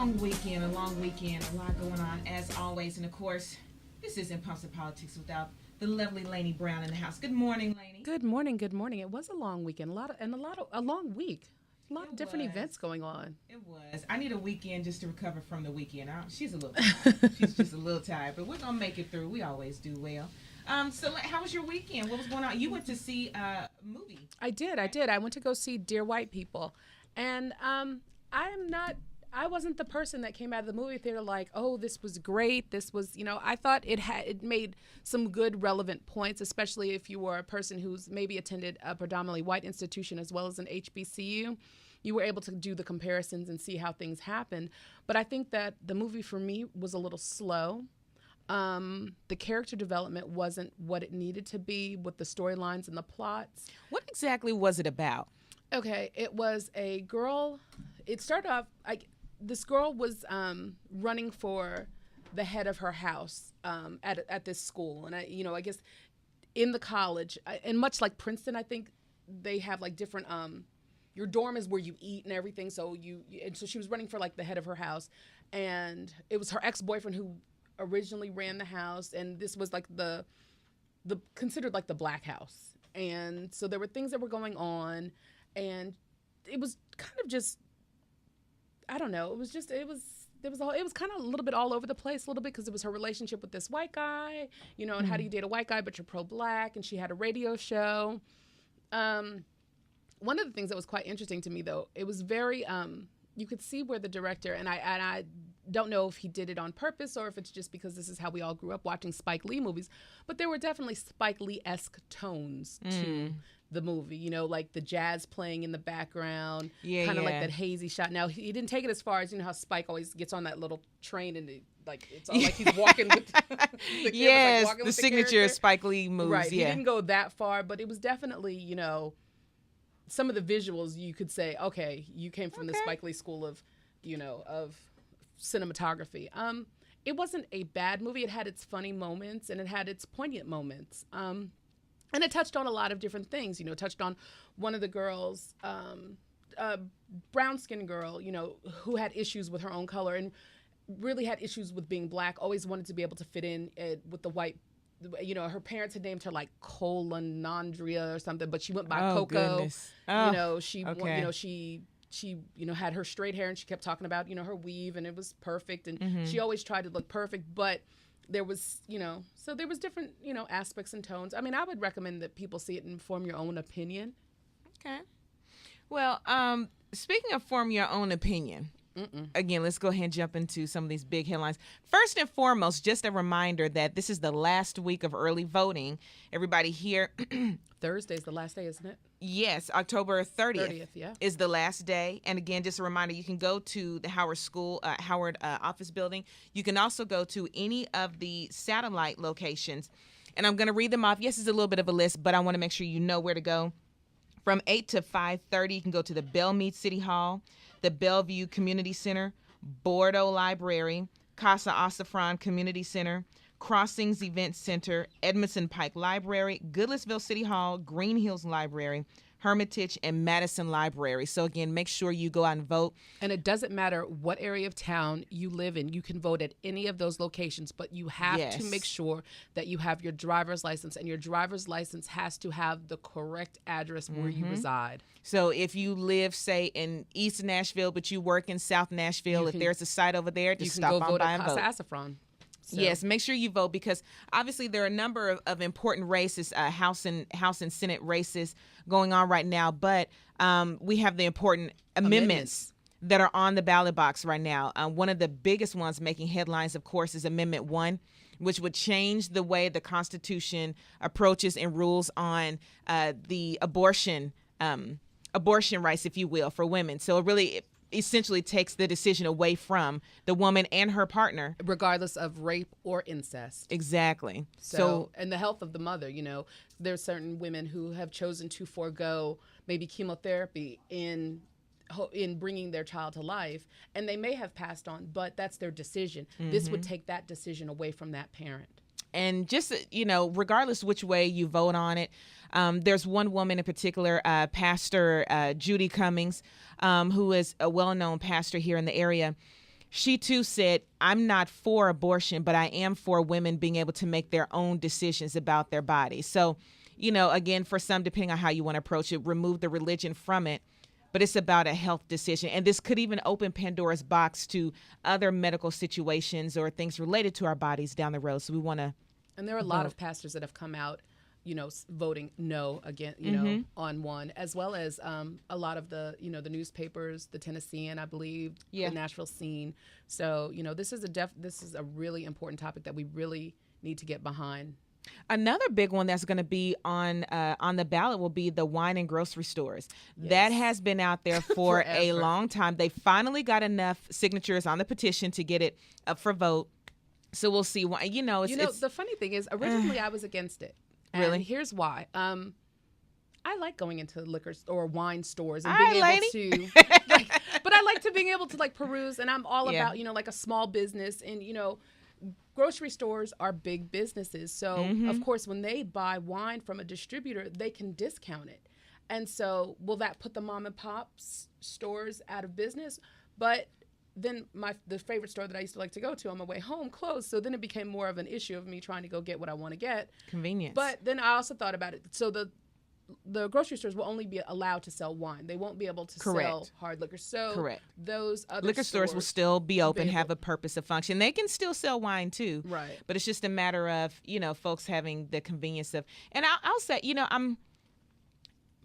long weekend, a lot going on as always. And of course, this isn't Pumps and Politics without the lovely Lainey Brown in the house. Good morning, Lainey. Good morning. Good morning. It was a long weekend, a long week. A lot It of different was. events going on. It was. I need a weekend just to recover from the weekend. She's a little tired. She's just a little tired, but we're gonna make it through. We always do well. So how was your weekend? What was going on? You went to see a movie. I did. I went to go see Dear White People, and I wasn't the person that came out of the movie theater like, oh, this was great. This was, I thought it made some good relevant points, especially if you were a person who's maybe attended a predominantly white institution as well as an HBCU. You were able to do the comparisons and see how things happened. But I think that the movie for me was a little slow. The character development wasn't what it needed to be with the storylines and the plots. What exactly was it about? Okay, it was a girl. It started off, this girl was running for the head of her house at this school. And I guess in the college, and much like Princeton, I think they have like different, your dorm is where you eat and everything. So so she was running for like the head of her house, and it was her ex-boyfriend who originally ran the house. And this was like the considered like the black house. And so there were things that were going on, and it was kind of just, I don't know. It was kind of a little bit all over the place a little bit because it was her relationship with this white guy, and how do you date a white guy but you're pro-black, and she had a radio show. One of the things that was quite interesting to me though, it was very, you could see where the director, and I don't know if he did it on purpose or if it's just because this is how we all grew up watching Spike Lee movies, but there were definitely Spike Lee-esque tones to the movie, like the jazz playing in the background, kind of like that hazy shot. Now, he didn't take it as far as, how Spike always gets on that little train and it's all like he's walking with the yes, walking the with signature character. Spike Lee moves. Right, yeah. He didn't go that far, but it was definitely, some of the visuals you could say, okay, you came from the Spike Lee school of, of cinematography. It wasn't a bad movie. It had its funny moments and it had its poignant moments. And it touched on a lot of different things. It touched on one of the girls, brown-skinned girl, who had issues with her own color and really had issues with being black, always wanted to be able to fit in with the white. Her parents had named her like Colanandria or something, but she went by Coco. Goodness. She had her straight hair and she kept talking about, her weave, and it was perfect. And she always tried to look perfect, but there was, so there was different, aspects and tones. I mean, I would recommend that people see it and form your own opinion. Okay. Well, speaking of form your own opinion, again, let's go ahead and jump into some of these big headlines. First and foremost, just a reminder that this is the last week of early voting. Everybody here. Thursday's the last day, isn't it? Yes, October 30th, yeah. is the last day. And again, just a reminder, you can go to the Howard School, Howard office building. You can also go to any of the satellite locations. And I'm going to read them off. Yes, it's a little bit of a list, but I want to make sure you know where to go. From 8 to 5:30, you can go to the Belmead City Hall, the Bellevue Community Center, Bordeaux Library, Casa Asafran Community Center, Crossings Event Center, Edmondson Pike Library, Goodlettsville City Hall, Green Hills Library, Hermitage, and Madison Library. So again, make sure you go out and vote. And it doesn't matter what area of town you live in. You can vote at any of those locations, but you have to make sure that you have your driver's license, and your driver's license has to have the correct address where you reside. So if you live, say, in East Nashville, but you work in South Nashville, if there's a site over there, just stop on by and vote. You can go vote at Casa Asafran. So. Yes, make sure you vote, because obviously there are a number of important races, House and Senate races going on right now. But we have the important amendments that are on the ballot box right now. One of the biggest ones making headlines, of course, is Amendment 1, which would change the way the Constitution approaches and rules on the abortion rights, if you will, for women. So it really essentially takes the decision away from the woman and her partner, regardless of rape or incest. Exactly. So and the health of the mother, there's certain women who have chosen to forego maybe chemotherapy in bringing their child to life, and they may have passed on, but that's their decision. This would take that decision away from that parent. And just, regardless which way you vote on it, there's one woman in particular, Pastor Judy Cummings, who is a well-known pastor here in the area. she too said, I'm not for abortion, but I am for women being able to make their own decisions about their bodies. So, again, for some, depending on how you want to approach it, remove the religion from it, but it's about a health decision. And this could even open Pandora's box to other medical situations or things related to our bodies down the road. So we want to. And there are a lot of pastors that have come out, voting no again, on one, as well as a lot of the, the newspapers, the Tennessean, I believe, the Nashville Scene. So, this is a really important topic that we really need to get behind. Another big one that's going to be on the ballot will be the wine and grocery stores. Yes. That has been out there for a long time. They finally got enough signatures on the petition to get it up for vote. So we'll see. Why, the funny thing is, originally I was against it. And really? Here's why. I like going into liquor or wine stores and being able to, but I like to being able to peruse, and I'm all about, a small business, and, grocery stores are big businesses. So of course, when they buy wine from a distributor, they can discount it. And so will that put the mom and pop stores out of business? But then the favorite store that I used to like to go to on my way home closed. So then it became more of an issue of me trying to go get what I want to get. Convenience. But then I also thought about it. So the grocery stores will only be allowed to sell wine. They won't be able to sell hard liquor. So those other liquor stores will still be open, have a purpose of function. They can still sell wine too. Right. But it's just a matter of, folks having the convenience of, and I'll say,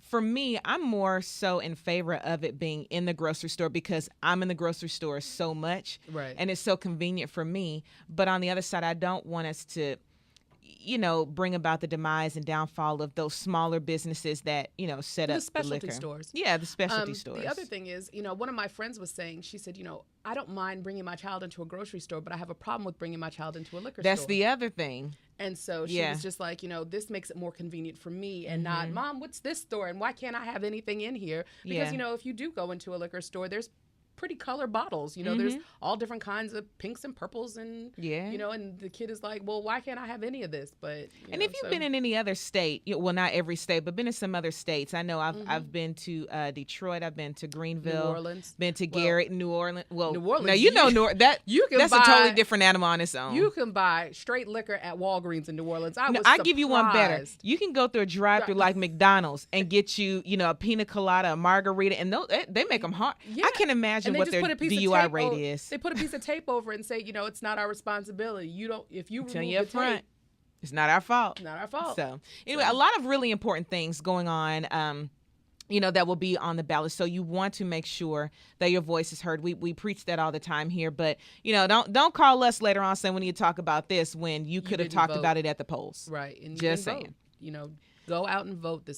for me, I'm more so in favor of it being in the grocery store because I'm in the grocery store so much. Right. And it's so convenient for me. But on the other side, I don't want us to, bring about the demise and downfall of those smaller businesses that, set up the specialty stores. Yeah, the specialty stores. The other thing is, one of my friends was saying, she said, I don't mind bringing my child into a grocery store, but I have a problem with bringing my child into a liquor store. That's the other thing. And so she was just like, this makes it more convenient for me and not, Mom, what's this store? And why can't I have anything in here? Because, if you do go into a liquor store, there's pretty color bottles, there's all different kinds of pinks and purples and and the kid is like, well, why can't I have any of this? But and if you've been in any other state, well, not every state, but been in some other states, I know I've been to Detroit, I've been to Greenville, New Orleans, been to Garrett, New Orleans. Well, New Orleans, now that's a totally different animal on its own. You can buy straight liquor at Walgreens in New Orleans. I give you one better. You can go through a drive-through like McDonald's and get you, a pina colada, a margarita, and they make them hard. Yeah. I can imagine what their DUI rate is. They put a piece of tape over it and say, it's not our responsibility. If you remove the tape, it's not our fault. Not our fault. So anyway, a lot of really important things going on, that will be on the ballot. So you want to make sure that your voice is heard. We preach that all the time here, but don't call us later on saying we need to talk about this when you could have talked about it at the polls. Right. And just saying. Go out and vote.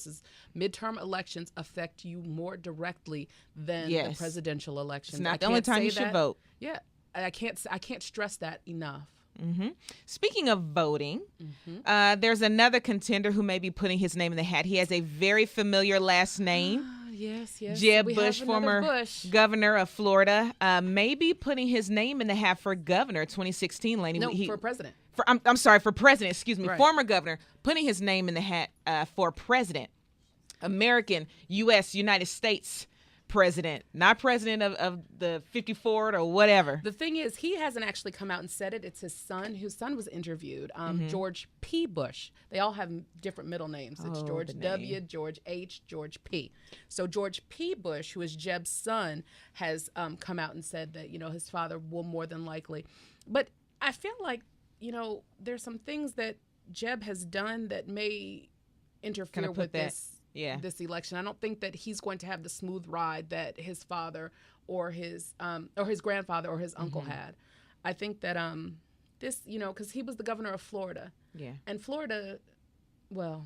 Midterm elections affect you more directly than the presidential election. It's not the only time you should vote. Yeah, I can't stress that enough. Mm-hmm. Speaking of voting, there's another contender who may be putting his name in the hat. He has a very familiar last name. Yes. Jeb Bush, former governor of Florida, may be putting his name in the hat for governor 2016. Laney, for president. I'm sorry, for president, excuse me. Right. Former governor putting his name in the hat for president. American, U.S., United States president, not president of the 54th or whatever. The thing is, he hasn't actually come out and said it. It's his son, whose son was interviewed, George P. Bush. They all have different middle names. It's George W., George H., George P. So George P. Bush, who is Jeb's son, has come out and said that, his father will more than likely. But I feel like, there's some things that Jeb has done that may interfere with this election. I don't think that he's going to have the smooth ride that his father or his grandfather or his uncle had. I think that this, because he was the governor of Florida. Yeah. And Florida, well,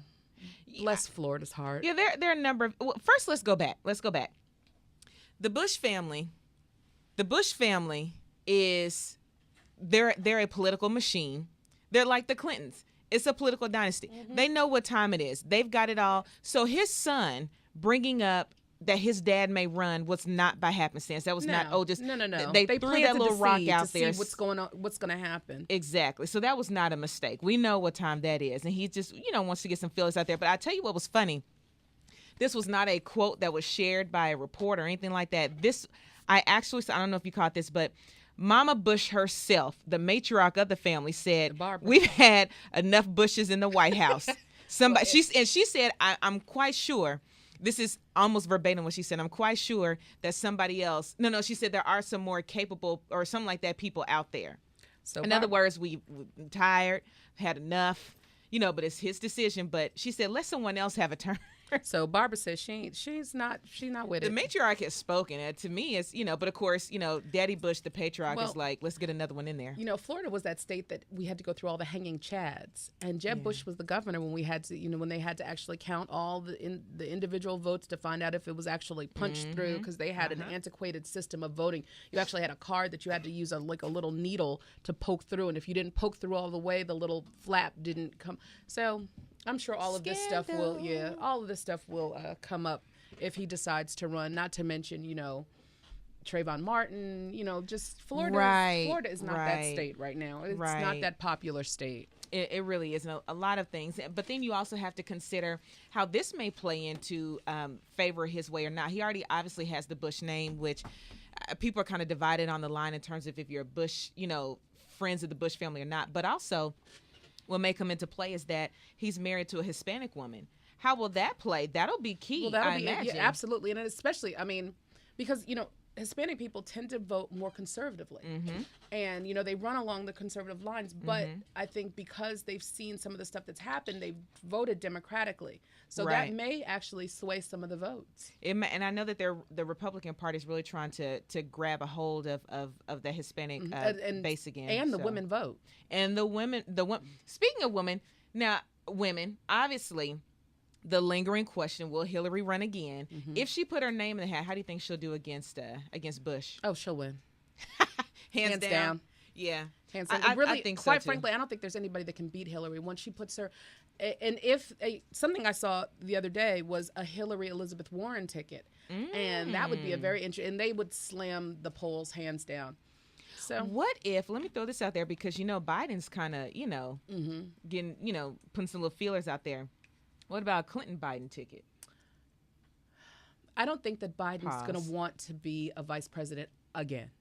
bless Florida's heart. Yeah, there are a number of. Well, first, let's go back. The Bush family is they're a political machine. They're like the Clintons. It's a political dynasty. They know what time it is. They've got it all. So his son bringing up that his dad may run was not by happenstance. That was not just no. They threw that little rock out there. See what's going on, what's going to happen. Exactly. So that was not a mistake. We know what time that is, and he just wants to get some feelers out there. But I tell you what was funny. This was not a quote that was shared by a reporter or anything like that. I don't know if you caught this, but Mama Bush herself, the matriarch of the family, said, Barbara. "We've had enough Bushes in the White House." Somebody, she said, I'm quite sure. This is almost verbatim what she said. I'm quite sure that somebody else. No, she said there are some more capable or something like that people out there. So In other words, we're tired, had enough, but it's his decision. But she said, let someone else have a turn. So Barbara says she's not with The it. matriarch has spoken. To me, it's, but of course, Daddy Bush, the patriarch, is like, let's get another one in there. Florida was that state that we had to go through all the hanging chads, and Jeb Bush was the governor when we had to, when they had to actually count all the individual votes to find out if it was actually punched through, because they had an antiquated system of voting. You actually had a card that you had to use a little needle to poke through, and if you didn't poke through all the way, the little flap didn't come. So I'm sure all of this stuff will come up if he decides to run. Not to mention, Trayvon Martin. Just Florida. Right, Florida is not that state right now. It's not that popular state. It really is a lot of things. But then you also have to consider how this may play into favor his way or not. He already obviously has the Bush name, which people are kind of divided on the line in terms of if you're a Bush, friends of the Bush family or not. But also, what may come into play is that he's married to a Hispanic woman. How will that play? That'll be key. Well, I imagine. Yeah, absolutely, and especially, because Hispanic people tend to vote more conservatively, and they run along the conservative lines. But I think because they've seen some of the stuff that's happened, they've voted democratically, so that may actually sway some of the votes. And I know that the Republican Party is really trying to grab a hold of the Hispanic base again, and the women vote, and the women. Speaking of women, now women obviously. The lingering question: will Hillary run again? If she put her name in the hat, how do you think she'll do against Bush? Oh, she'll win. Hands down. Yeah. Hands down. I think quite frankly, I don't think there's anybody that can beat Hillary once she puts her. And something I saw the other day was a Hillary Elizabeth Warren ticket, and that would be a very interesting. And they would slam the polls hands down. So what if? Let me throw this out there because Biden's kind of getting putting some little feelers out there. What about a Clinton-Biden ticket? I don't think that Biden's going to want to be a vice president again.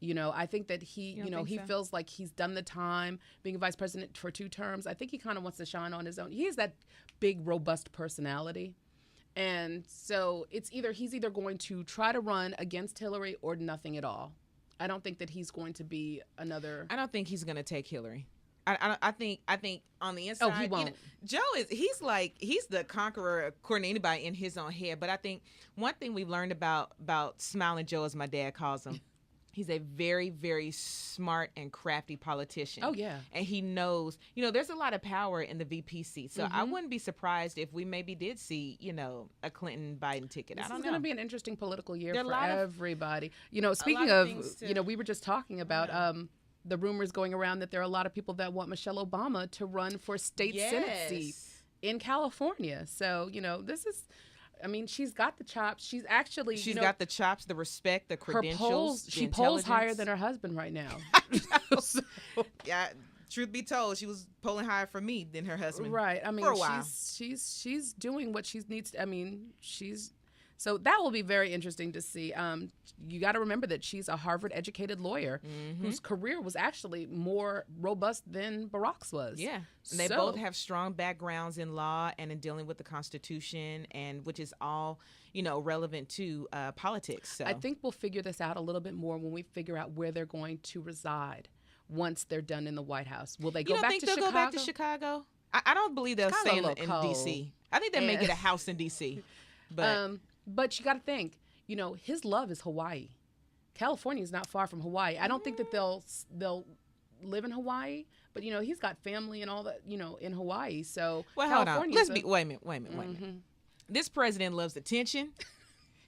I think that he feels like he's done the time being a vice president for 2 terms. I think he kind of wants to shine on his own. He has that big, robust personality. And so he's either going to try to run against Hillary or nothing at all. I don't think that he's going to be another. I don't think he's going to take Hillary. I think on the inside, he won't. Joe he's the conqueror according to anybody in his own head. But I think one thing we've learned about Smiling Joe, as my dad calls him, he's a very, very smart and crafty politician. Oh yeah, and he knows. There's a lot of power in the VP seat, so I wouldn't be surprised if we maybe did see a Clinton Biden ticket. This I don't know. It's going to be an interesting political year for everybody. Speaking of we were just talking about. The rumors going around that there are a lot of people that want Michelle Obama to run for state Senate seat in California. So, this is, she's got the chops. She's got the chops, the respect, the credentials. She polls higher than her husband right now. So, yeah. Truth be told, she was polling higher for me than her husband. Right. For a while. She's doing what she needs to. So that will be very interesting to see. You got to remember that she's a Harvard-educated lawyer whose career was actually more robust than Barack's was. Yeah, and they both have strong backgrounds in law and in dealing with the Constitution, and which is all relevant to politics. So I think we'll figure this out a little bit more when we figure out where they're going to reside once they're done in the White House. Will they go back to Chicago? Go back to Chicago? I don't believe they'll stay in D.C. I think they may get a house in D.C. But you got to think, his love is Hawaii. California is not far from Hawaii. I don't think that they'll live in Hawaii, but he's got family and all that, in Hawaii. So hold on. Wait a minute. This president loves attention.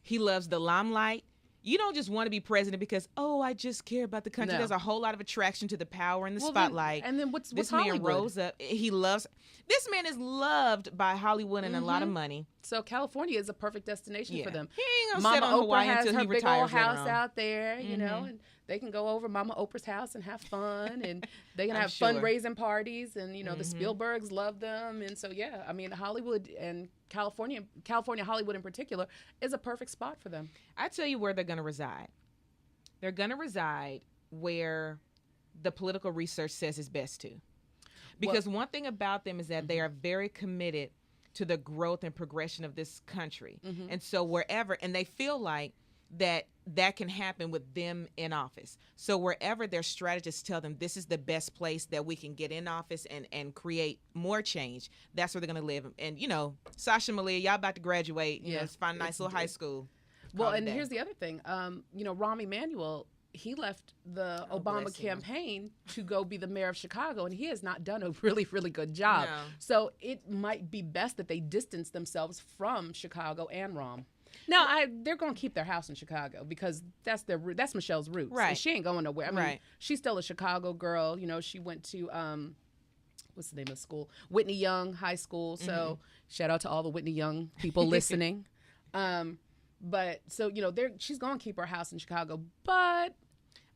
He loves the limelight. You don't just want to be president because, I just care about the country. No. There's a whole lot of attraction to the power and the spotlight. And then what's this Hollywood? Man rose up. This man is loved by Hollywood and a lot of money. So California is a perfect destination for them. He ain't gonna sit on Hawaii until he retires. Mama Oprah has her big old house out there, and they can go over Mama Oprah's house and have fun, and they can have fundraising parties, and the Spielbergs love them, and so Hollywood and California, Hollywood in particular, is a perfect spot for them. I tell you where they're going to reside. They're going to reside where the political research says it's best to. Because one thing about them is that they are very committed to the growth and progression of this country. And so wherever, and they feel like that can happen with them in office. So wherever their strategists tell them this is the best place that we can get in office and create more change, that's where they're going to live. And, you know, Sasha Malia, y'all about to graduate. You know, it's find a nice little high school. Well, and here's the other thing. You know, Rahm Emanuel, he left the Obama campaign to go be the mayor of Chicago, and he has not done a really, really good job. No. So it might be best that they distance themselves from Chicago and Rahm. Now, they're going to keep their house in Chicago because that's Michelle's roots. Right. And she ain't going nowhere. I mean, she's still a Chicago girl. You know, she went to, what's the name of the school? Whitney Young High School. So shout out to all the Whitney Young people listening. But so, you know, she's going to keep her house in Chicago, but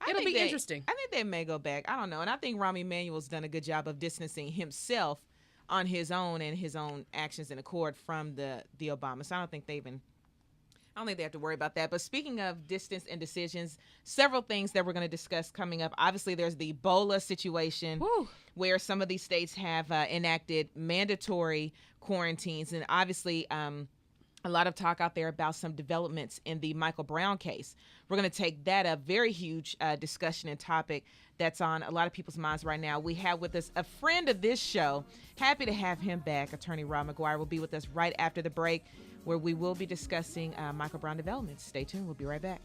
it'll be interesting. I think they may go back. I don't know. And I think Rahm Emanuel's done a good job of distancing himself on his own and his own actions in accord from the Obama. So I don't think they have to worry about that. But speaking of distance and decisions, several things that we're going to discuss coming up. Obviously, there's the Ebola situation where some of these states have enacted mandatory quarantines. And obviously, a lot of talk out there about some developments in the Michael Brown case. We're going to take that up. Very huge discussion and topic that's on a lot of people's minds right now. We have with us a friend of this show. Happy to have him back. Attorney Rod McGuire will be with us right after the break, where we will be discussing Michael Brown developments. Stay tuned. We'll be right back.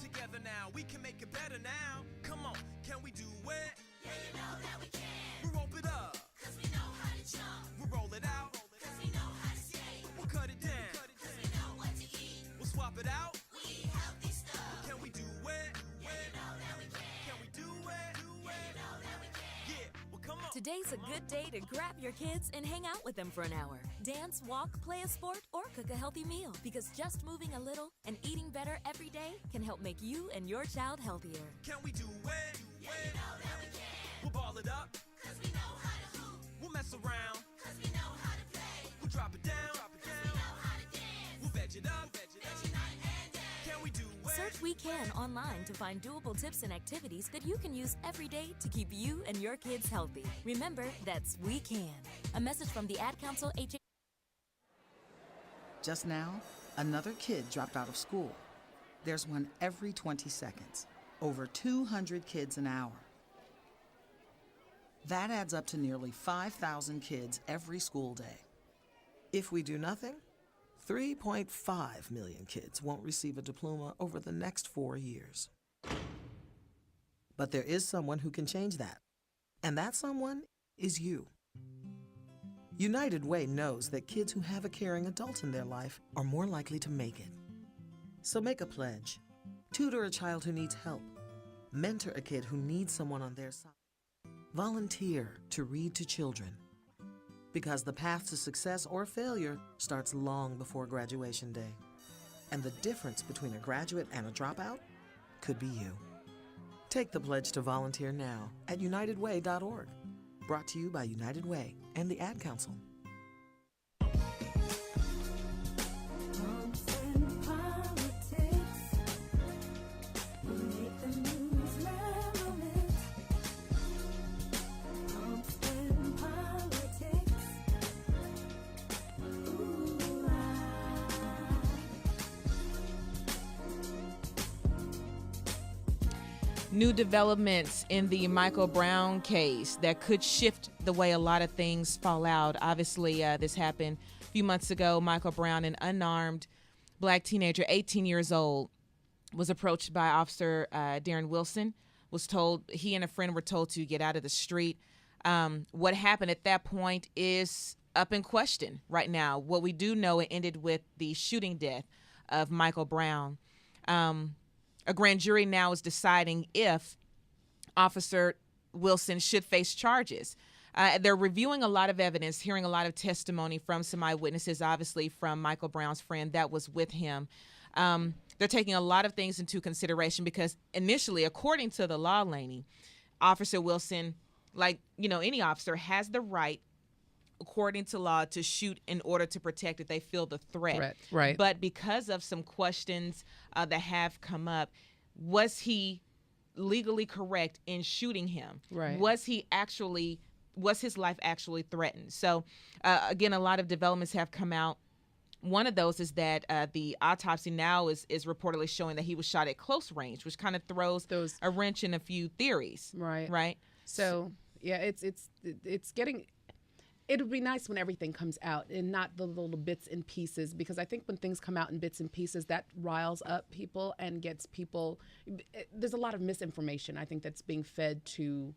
Together now, we can make it better now. Come on, can we do it? Yeah, you know that we can. We'll rope it up, cause we know how to jump. We'll roll it out, cause we know how to skate. We'll cut it down, cause we know what to eat. We'll swap it out, we eat healthy stuff. Can we do it? Yeah, you know that we can. Can we do it? Yeah, you know that we can. Yeah, well come on. Today's a good day to grab your kids and hang out with them for an hour. Dance, walk, play a sport, or cook a healthy meal. Because just moving a little and eating better every day can help make you and your child healthier. Can we do it? Yeah, you know that we can. We'll ball it up, cause we know how to hoop. We'll mess around, cause we know how to play. We'll drop it down, cause we know how to dance. We'll veg it up, veg night and day. Can we do it? Search We Can online to find doable tips and activities that you can use every day to keep you and your kids healthy. Remember, that's We Can. A message from the Ad Council, Just now, another kid dropped out of school. There's one every 20 seconds. Over 200 kids an hour. That adds up to nearly 5,000 kids every school day. If we do nothing, 3.5 million kids won't receive a diploma over the next 4 years. But there is someone who can change that. And that someone is you. United Way knows that kids who have a caring adult in their life are more likely to make it. So make a pledge. Tutor a child who needs help. Mentor a kid who needs someone on their side. Volunteer to read to children. Because the path to success or failure starts long before graduation day. And the difference between a graduate and a dropout could be you. Take the pledge to volunteer now at unitedway.org. Brought to you by United Way and the Ad Council. New developments in the Michael Brown case that could shift the way a lot of things fall out. Obviously, this happened a few months ago. Michael Brown, an unarmed black teenager, 18 years old, was approached by Officer Darren Wilson, was told, he and a friend were told to get out of the street. What happened at that point is up in question right now. What we do know, it ended with the shooting death of Michael Brown. A grand jury now is deciding if Officer Wilson should face charges. They're reviewing a lot of evidence, hearing a lot of testimony from some eyewitnesses, obviously from Michael Brown's friend that was with him. They're taking a lot of things into consideration because initially, according to the law, Lainey, Officer Wilson, like, any officer, has the right, according to law, to shoot in order to protect if they feel the threat. Right. But because of some questions that have come up, was he legally correct in shooting him? Right. Was his life actually threatened? So, again, a lot of developments have come out. One of those is that the autopsy now is reportedly showing that he was shot at close range, which kind of throws a wrench in a few theories. Right. So, yeah, it's getting. It would be nice when everything comes out and not the little bits and pieces, because I think when things come out in bits and pieces, that riles up people and gets people. There's a lot of misinformation, I think, that's being fed to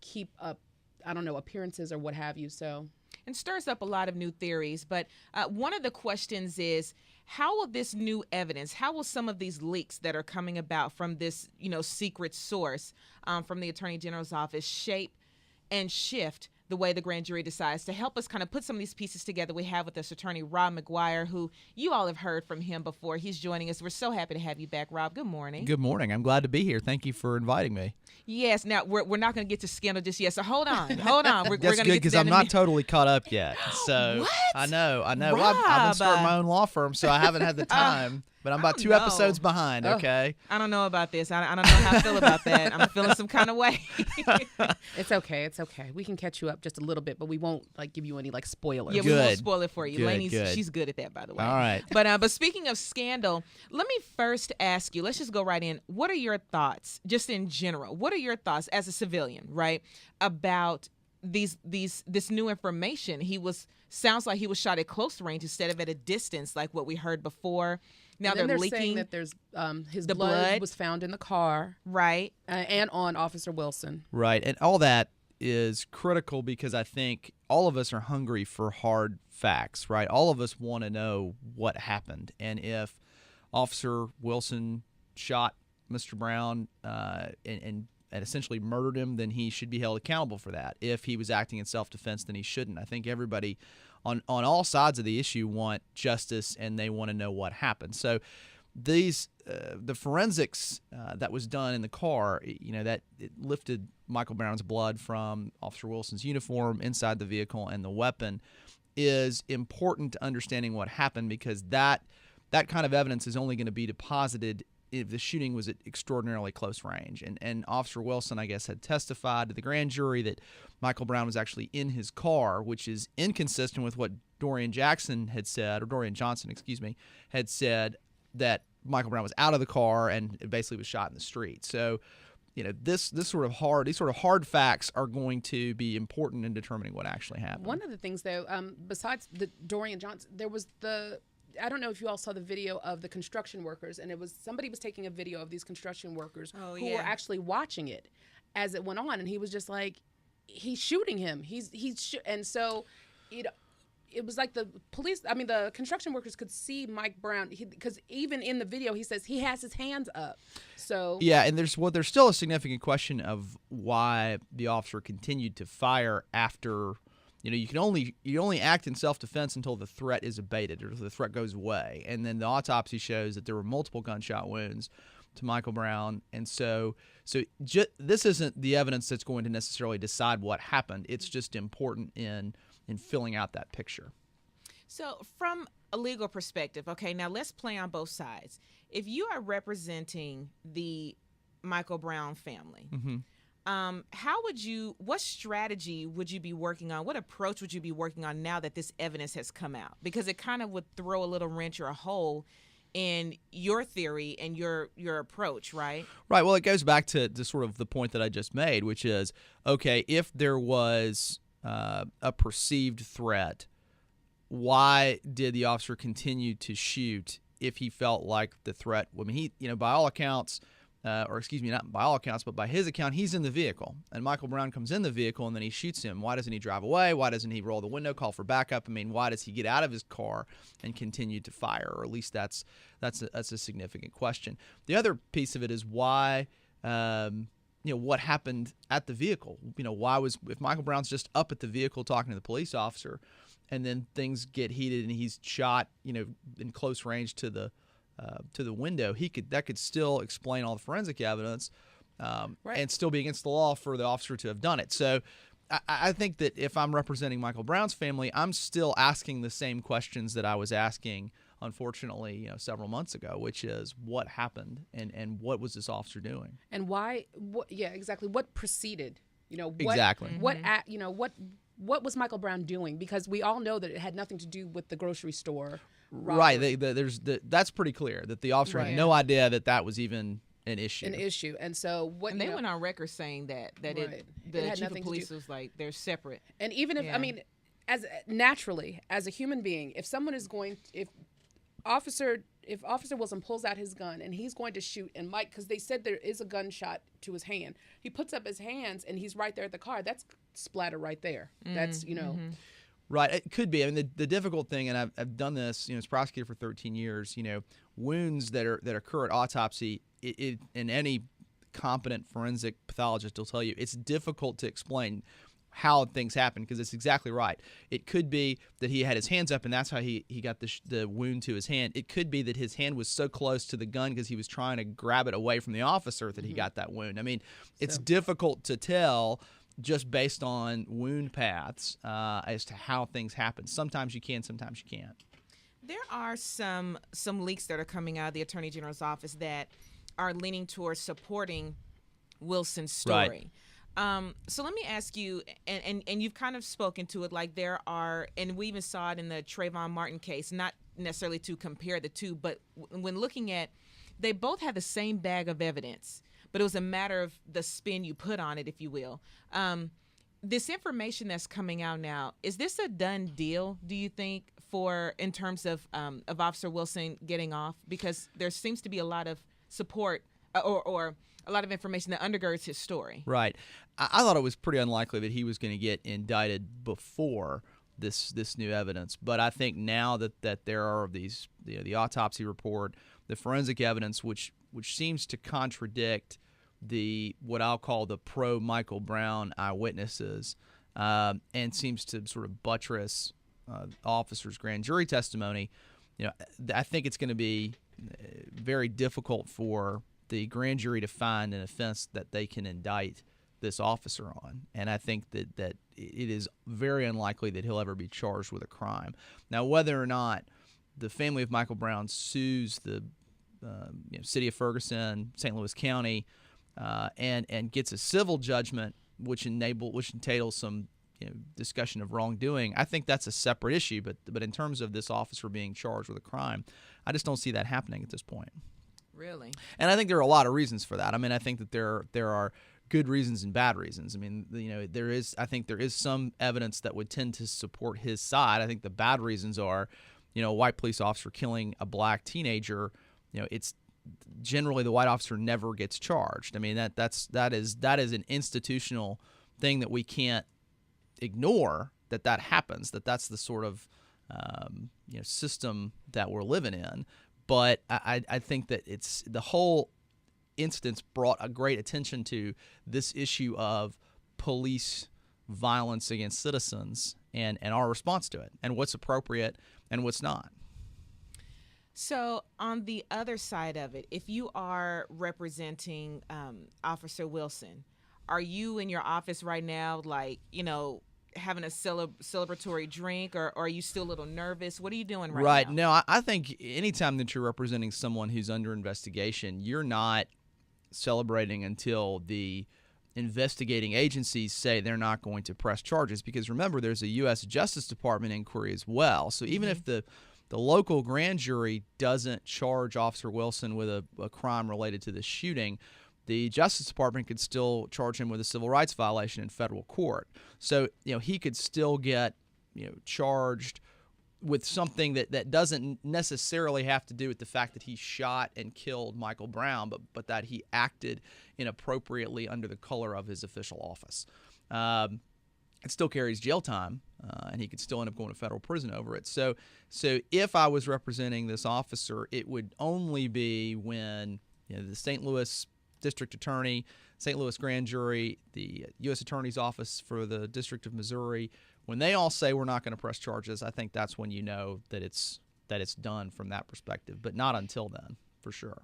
keep up, I don't know, appearances or what have you. So. And stirs up a lot of new theories. But one of the questions is, how will this new evidence, how will some of these leaks that are coming about from this, secret source from the Attorney General's office shape and shift the way the grand jury decides? To help us kind of put some of these pieces together, we have with us Attorney Rob McGuire, who you all have heard from him before. He's joining us. We're so happy to have you back, Rob. Good morning. Good morning. I'm glad to be here. Thank you for inviting me. Yes. Now, we're not going to get to scandal just yet, so hold on. We're That's going to good, get to because that I'm in a not minute. totally caught up yet. So What? I know. Well, I've been starting my own law firm, so I haven't had the time. But I'm about 2 no. episodes behind, okay? I don't know about this. I don't know how I feel about that. I'm feeling some kind of way. It's okay. We can catch you up just a little bit, but we won't give you any spoilers. Yeah, we won't Good. spoil it for you. Good, Lainey's, good. she's good at that, by the way. All right. But speaking of scandal, let me first ask you, let's just go right in. What are your thoughts, just in general? What are your thoughts as a civilian, right, about this new information? Sounds like he was shot at close range instead of at a distance, like what we heard before. Now And then they're saying leaking that there's his the blood blood. was found in the car right. and on Officer Wilson. Right. And all that is critical because I think all of us are hungry for hard facts, right? All of us want to know what happened. And if Officer Wilson shot Mr. Brown and essentially murdered him, then he should be held accountable for that. If he was acting in self-defense, then he shouldn't. I think everybody on all sides of the issue want justice, and they want to know what happened. So the forensics that was done in the car, that it lifted Michael Brown's blood from Officer Wilson's uniform inside the vehicle and the weapon, is important to understanding what happened, because that kind of evidence is only going to be deposited if the shooting was at extraordinarily close range. And Officer Wilson, I guess, had testified to the grand jury that Michael Brown was actually in his car, which is inconsistent with what Dorian Johnson, had said, that Michael Brown was out of the car and basically was shot in the street. So, these sort of hard facts are going to be important in determining what actually happened. One of the things, though, besides the Dorian Johnson, there was I don't know if you all saw the video of the construction workers, and somebody was taking a video of these construction workers who were actually watching it as it went on, and he was just like, he's shooting him. And so it was like the construction workers could see Mike Brown, because even in the video he says he has his hands up. So yeah, and there's still a significant question of why the officer continued to fire after. You only act in self-defense until the threat is abated or the threat goes away. And then the autopsy shows that there were multiple gunshot wounds to Michael Brown. And so this isn't the evidence that's going to necessarily decide what happened. It's just important in filling out that picture. So from a legal perspective, okay, now let's play on both sides. If you are representing the Michael Brown family, Mm-hmm. What strategy would you be working on? What approach would you be working on now that this evidence has come out? Because it kind of would throw a little wrench or a hole in your theory and your approach, right? Right. Well, it goes back to sort of the point that I just made, which is, okay, if there was a perceived threat, why did the officer continue to shoot if he felt like the threat? I mean, by all accounts, not by all accounts, but by his account, he's in the vehicle. And Michael Brown comes in the vehicle, and then he shoots him. Why doesn't he drive away? Why doesn't he roll the window, call for backup? I mean, why does he get out of his car and continue to fire? Or at least that's a significant question. The other piece of it is why what happened at the vehicle. If Michael Brown's just up at the vehicle talking to the police officer, and then things get heated and he's shot, in close range to the window, that could still explain all the forensic evidence, and still be against the law for the officer to have done it. So I think that if I'm representing Michael Brown's family, I'm still asking the same questions that I was asking, unfortunately, several months ago, which is what happened and what was this officer doing? And why? Exactly. What preceded? Exactly. What was Michael Brown doing? Because we all know that it had nothing to do with the grocery store robbery. Right. That's pretty clear that the officer had no idea that was even an issue. And so what? And they went on record saying that it the had chief of nothing to police do. was like, they're separate. And even if as a human being, if someone is going, if Officer Wilson pulls out his gun and he's going to shoot, and Mike, because they said there is a gunshot to his hand, he puts up his hands and he's right there at the car. That's splatter right there. That's Right, it could be. I mean, the difficult thing, and I've done this, as prosecutor for 13 years. Wounds that occur at autopsy, and any competent forensic pathologist will tell you it's difficult to explain how things happen, because it's exactly right. It could be that he had his hands up and that's how he got the wound to his hand. It could be that his hand was so close to the gun because he was trying to grab it away from the officer that he got that wound. I mean, it's difficult to tell just based on wound paths as to how things happen. Sometimes you can, sometimes you can't. There are some leaks that are coming out of the Attorney General's office that are leaning towards supporting Wilson's story. Right. So let me ask you, and you've kind of spoken to it, like there are, and we even saw it in the Trayvon Martin case, not necessarily to compare the two, but when looking at, they both had the same bag of evidence, but it was a matter of the spin you put on it, if you will. This information that's coming out now, is this a done deal, do you think, in terms of Officer Wilson getting off? Because there seems to be a lot of support or a lot of information that undergirds his story. Right. I thought it was pretty unlikely that he was going to get indicted before this new evidence. But I think now that there are these, the autopsy report, the forensic evidence, which seems to contradict what I'll call the pro Michael Brown eyewitnesses, and seems to sort of buttress officers' grand jury testimony. I think it's going to be very difficult for the grand jury to find an offense that they can indict this officer on. And I think that it is very unlikely that he'll ever be charged with a crime. Now, whether or not the family of Michael Brown sues the city of Ferguson, St. Louis County, and gets a civil judgment, which entails some discussion of wrongdoing, I think that's a separate issue. But in terms of this officer being charged with a crime, I just don't see that happening at this point. Really? And I think there are a lot of reasons for that. I mean, I think that there are good reasons and bad reasons. I mean, I think there is some evidence that would tend to support his side. I think the bad reasons are, a white police officer killing a black teenager. It's generally the white officer never gets charged. I mean, that is an institutional thing that we can't ignore. That happens. That's the sort of system that we're living in. But I think that it's the whole instance brought a great attention to this issue of police violence against citizens and our response to it, and what's appropriate and what's not. So on the other side of it, if you are representing Officer Wilson, are you in your office right now, having a celebratory drink, or are you still a little nervous? What are you doing right now? No, I think anytime that you're representing someone who's under investigation, you're not celebrating until the investigating agencies say they're not going to press charges, because remember, there's a U.S. Justice Department inquiry as well. So even if the local grand jury doesn't charge Officer Wilson with a crime related to the shooting, the Justice Department could still charge him with a civil rights violation in federal court. So, he could still get, charged with something that doesn't necessarily have to do with the fact that he shot and killed Michael Brown, but that he acted inappropriately under the color of his official office. It still carries jail time, and he could still end up going to federal prison over it. So if I was representing this officer, it would only be when the St. Louis district attorney, St. Louis grand jury, the U.S. Attorney's Office for the District of Missouri, when they all say we're not going to press charges, I think that's when you know that it's done from that perspective, but not until then, for sure.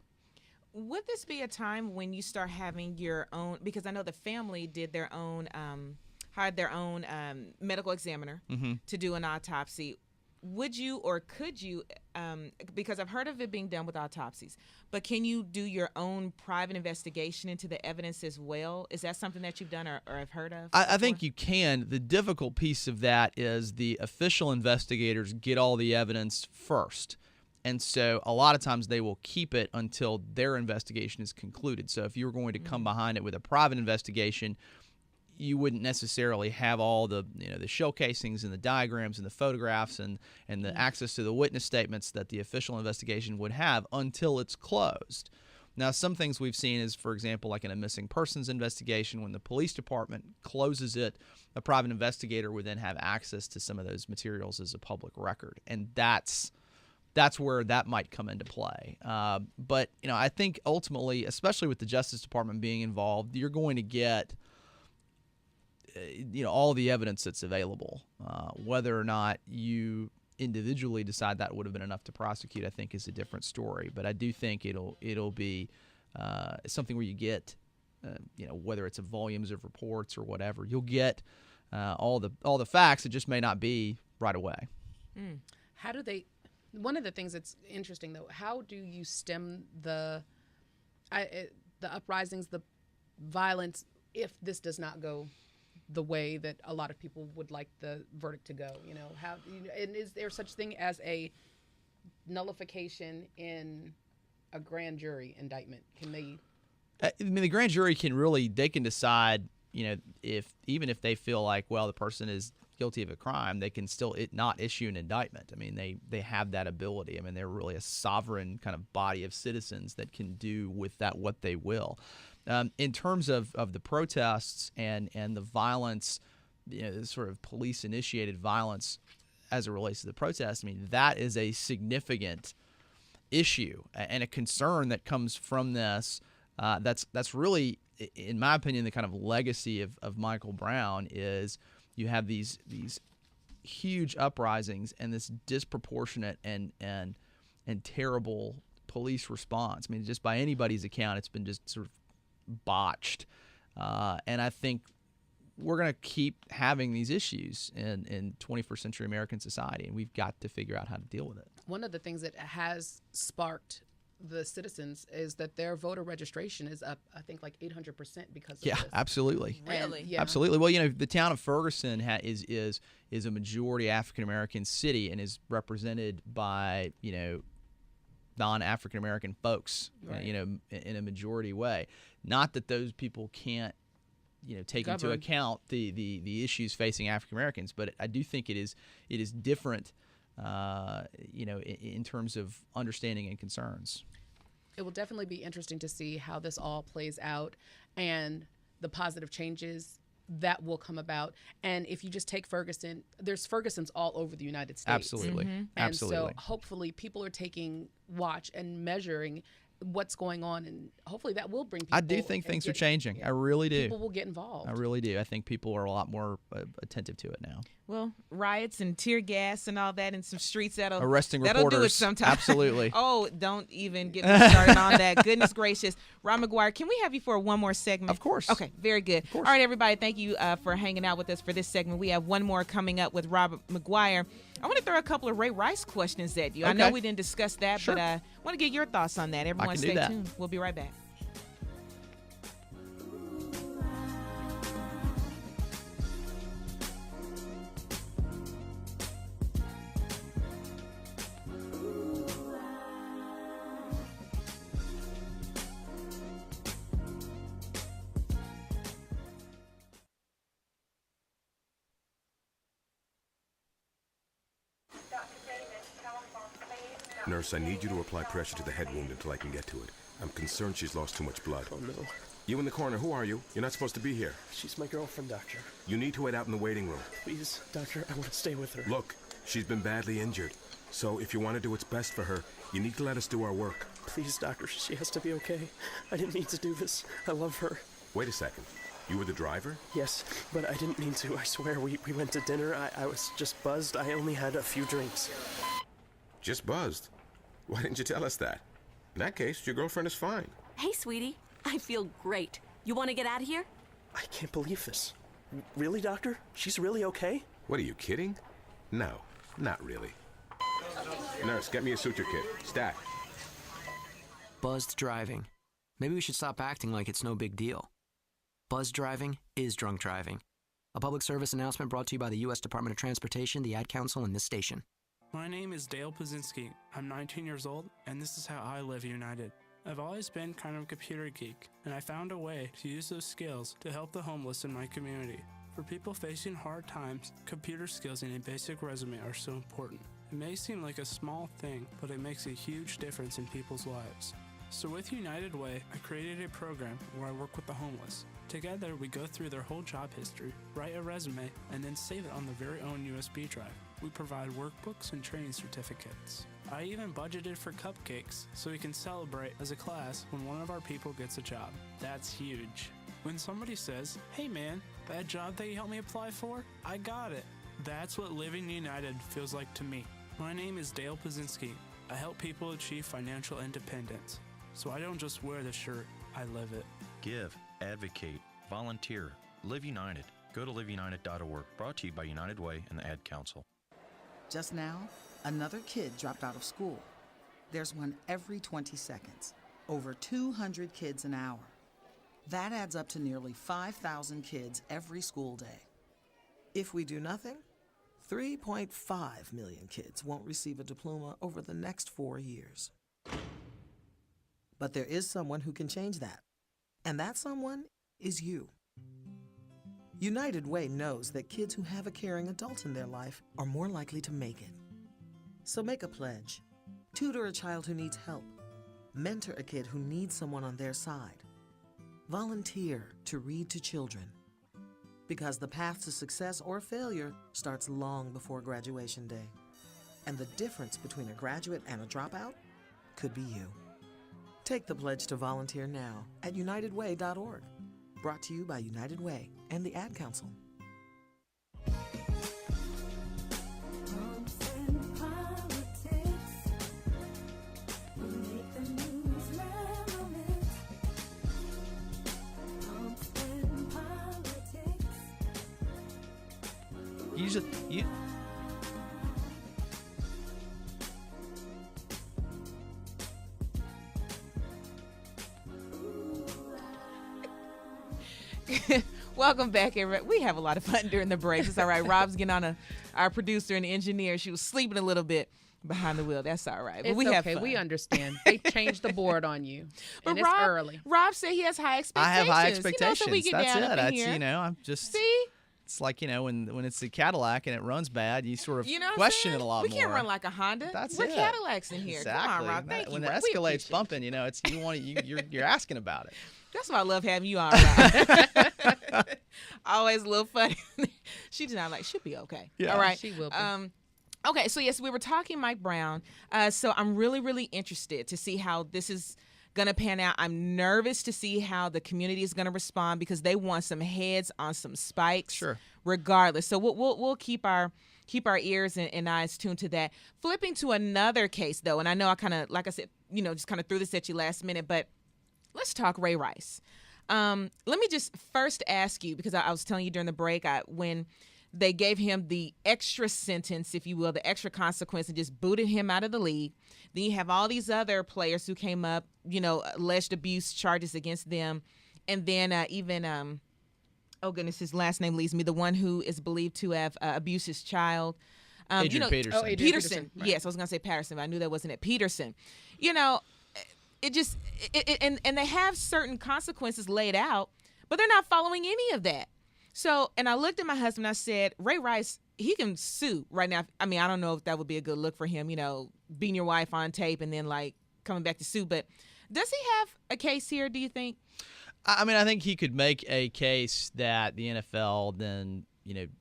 Would this be a time when you start having your own, because I know the family did their own, hired their own medical examiner to do an autopsy. Would you or could you, because I've heard of it being done with autopsies, but can you do your own private investigation into the evidence as well? Is that something that you've done or have heard of? I think you can. The difficult piece of that is the official investigators get all the evidence first. And so a lot of times they will keep it until their investigation is concluded. So if you were going to come behind it with a private investigation, you wouldn't necessarily have all the the shell casings and the diagrams and the photographs and the access to the witness statements that the official investigation would have until it's closed. Now, some things we've seen is, for example, like in a missing persons investigation, when the police department closes it, a private investigator would then have access to some of those materials as a public record, and that's where that might come into play. But I think ultimately, especially with the Justice Department being involved, you're going to get all the evidence that's available. Whether or not you individually decide that would have been enough to prosecute, I think, is a different story. But I do think it'll be something where you get whether it's volumes of reports or whatever, you'll get all the facts. It just may not be right away. How do they? One of the things that's interesting, though, how do you stem the uprisings, the violence, if this does not go the way that a lot of people would like the verdict to go? And is there such thing as a nullification in a grand jury indictment? Can they? The grand jury can decide, even if they feel like, well, the person is guilty of a crime, they can still not issue an indictment. I mean, they have that ability. I mean, they're really a sovereign kind of body of citizens that can do with that what they will. In terms of the protests and the violence, the sort of police-initiated violence as it relates to the protests, I mean, that is a significant issue and a concern that comes from this. That's really, in my opinion, the kind of legacy of Michael Brown is you have these huge uprisings and this disproportionate and terrible police response. I mean, just by anybody's account, it's been just sort of botched. And I think we're going to keep having these issues in 21st century American society, and we've got to figure out how to deal with it. One of the things that has sparked the citizens is that their voter registration is up, I think, like 800% because of this. Absolutely. Really? Yeah. Absolutely. Well, the town of Ferguson is a majority African American city and is represented by non-African American folks, right. In a majority way. Not that those people can't take into account the issues facing African Americans, but I do think it is different in terms of understanding and concerns. It will definitely be interesting to see how this all plays out and the positive changes that will come about. And if you just take Ferguson, there's Fergusons all over the United States. Absolutely. And Absolutely. so hopefully people are taking watch and measuring what's going on, and hopefully that will bring people. I do think things are changing. Yeah. I really do. People will get involved. I really do. I think people are a lot more attentive to it now. Well, riots and tear gas and all that in some streets arresting that'll reporters. do it sometimes. Absolutely. Oh, don't even get me started on that. Goodness gracious. Ron McGuire, can we have you for one more segment? Of course. Okay, very good. All right, everybody, thank you for hanging out with us for this segment. We have one more coming up with Robert McGuire. I want to throw a couple of Ray Rice questions at you. Okay. I know we didn't discuss that, Sure. but I want to get your thoughts on that. Everyone stay tuned. We'll be right back. Nurse, I need you to apply pressure to the head wound until I can get to it. I'm concerned she's lost too much blood. Oh, no. You in the corner, who are you? You're not supposed to be here. She's my girlfriend, Doctor. You need to wait out in the waiting room. Please, Doctor, I want to stay with her. Look, she's been badly injured. So if you want to do what's best for her, you need to let us do our work. Please, doctor, she has to be okay. I didn't mean to do this. I love her. Wait a second. You were the driver? Yes, but I didn't mean to. I swear, we went to dinner. I was just buzzed. I only had a few drinks. Just buzzed. Why didn't you tell us that? In that case, your girlfriend is fine. Hey, sweetie. I feel great. You want to get out of here? I can't believe this. Really, doctor? She's really okay? What, are you kidding? No, not really. Nurse, get me a suture kit. Stat. Buzzed driving. Maybe we should stop acting like it's no big deal. Buzzed driving is drunk driving. A public service announcement brought to you by the U.S. Department of Transportation, the Ad Council, and this station. My name is Dale Pazinski. I'm 19 years old, and this is how I live united. I've always been kind of a computer geek, and I found a way to use those skills to help the homeless in my community. For people facing hard times, computer skills and a basic resume are so important. It may seem like a small thing, but it makes a huge difference in people's lives. So with United Way, I created a program where I work with the homeless. Together, we go through their whole job history, write a resume, and then save it on their very own USB drive. We provide workbooks and training certificates. I even budgeted for cupcakes so we can celebrate as a class when one of our people gets a job. That's huge. When somebody says, "Hey man, that job that you helped me apply for, I got it." That's what living united feels like to me. My name is Dale Pazinski. I help people achieve financial independence. So I don't just wear the shirt, I live it. Give, advocate, volunteer, Live United. Go to liveunited.org. Brought to you by United Way and the Ad Council. Just now, another kid dropped out of school. There's one every 20 seconds. Over 200 kids an hour. That adds up to nearly 5,000 kids every school day. If we do nothing, 3.5 million kids won't receive a diploma over the next 4 years. But there is someone who can change that. And that someone is you. United Way knows that kids who have a caring adult in their life are more likely to make it. So make a pledge. Tutor a child who needs help. Mentor a kid who needs someone on their side. Volunteer to read to children. Because the path to success or failure starts long before graduation day. And the difference between a graduate and a dropout could be you. Take the pledge to volunteer now at unitedway.org. Brought to you by United Way and the Ad Council. You Welcome back, everybody. We have a lot of fun during the breaks. It's all right. Rob's getting on our producer and engineer. She was sleeping a little bit behind the wheel. That's all right. But It's we have okay. fun. We understand. They changed the board on you. But And Rob, it's early. Rob said he has high expectations. I have high You know, expectations. so we get That's down it. up in That's here. I'm just. See? It's like when it's a Cadillac and it runs bad, you sort of You know what I'm question saying? it a lot we more. can't run like a Honda. That's We're it. Cadillacs in here. Exactly. Come on, Rob. Thank When you. the Rob. We Escalade's appreciate bumping, you're asking about it. That's why I love having you on, Rob. Always a little funny. She's not like, she'll be okay. Yeah. All right. She will be. Okay, so yes, we were talking Mike Brown. So I'm really, really interested to see how this is going to pan out. I'm nervous to see how the community is going to respond because they want some heads on some spikes. Sure. Regardless. So we'll keep our ears and eyes tuned to that. Flipping to another case, though, and I know I kind of, like I said, just kind of threw this at you last minute, but let's talk Ray Rice. Let me just first ask you, because I was telling you during the break, when they gave him the extra sentence, if you will, the extra consequence, and just booted him out of the league. Then you have all these other players who came up, alleged abuse charges against them. And then even, oh goodness, his last name leaves me, the one who is believed to have abused his child. Adrian Peterson. Oh, Adrian Peterson. right. Yes, I was going to say Patterson, but I knew that wasn't it. Peterson. And they have certain consequences laid out, but they're not following any of that. So, and I looked at my husband, I said, Ray Rice, he can sue right now. I mean, I don't know if that would be a good look for him, being your wife on tape and then coming back to sue. But does he have a case here, do you think? I mean, I think he could make a case that the NFL then,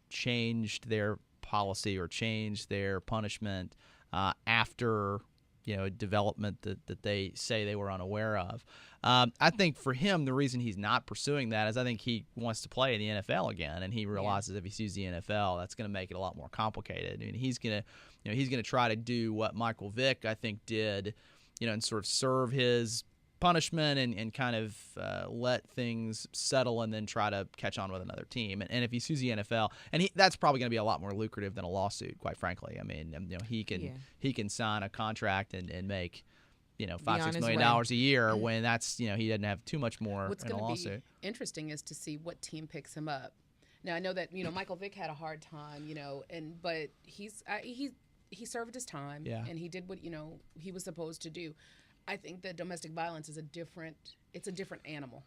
changed their policy or changed their punishment after a development that they say they were unaware of. I think for him, the reason he's not pursuing that is I think he wants to play in the NFL again, and he realizes if he sees the NFL, that's going to make it a lot more complicated. I mean, he's going to try to do what Michael Vick, I think, did, and sort of serve his punishment and kind of let things settle and then try to catch on with another team. And if he sues the NFL, and that's probably going to be a lot more lucrative than a lawsuit, quite frankly. I mean, he can sign a contract and make $5-6 million a year when that's he doesn't have too much more What's in a going to lawsuit. be interesting is to see what team picks him up. Now I know that Michael Vick had a hard time, but he served his time and he did what he was supposed to do. I think that domestic violence is a different animal.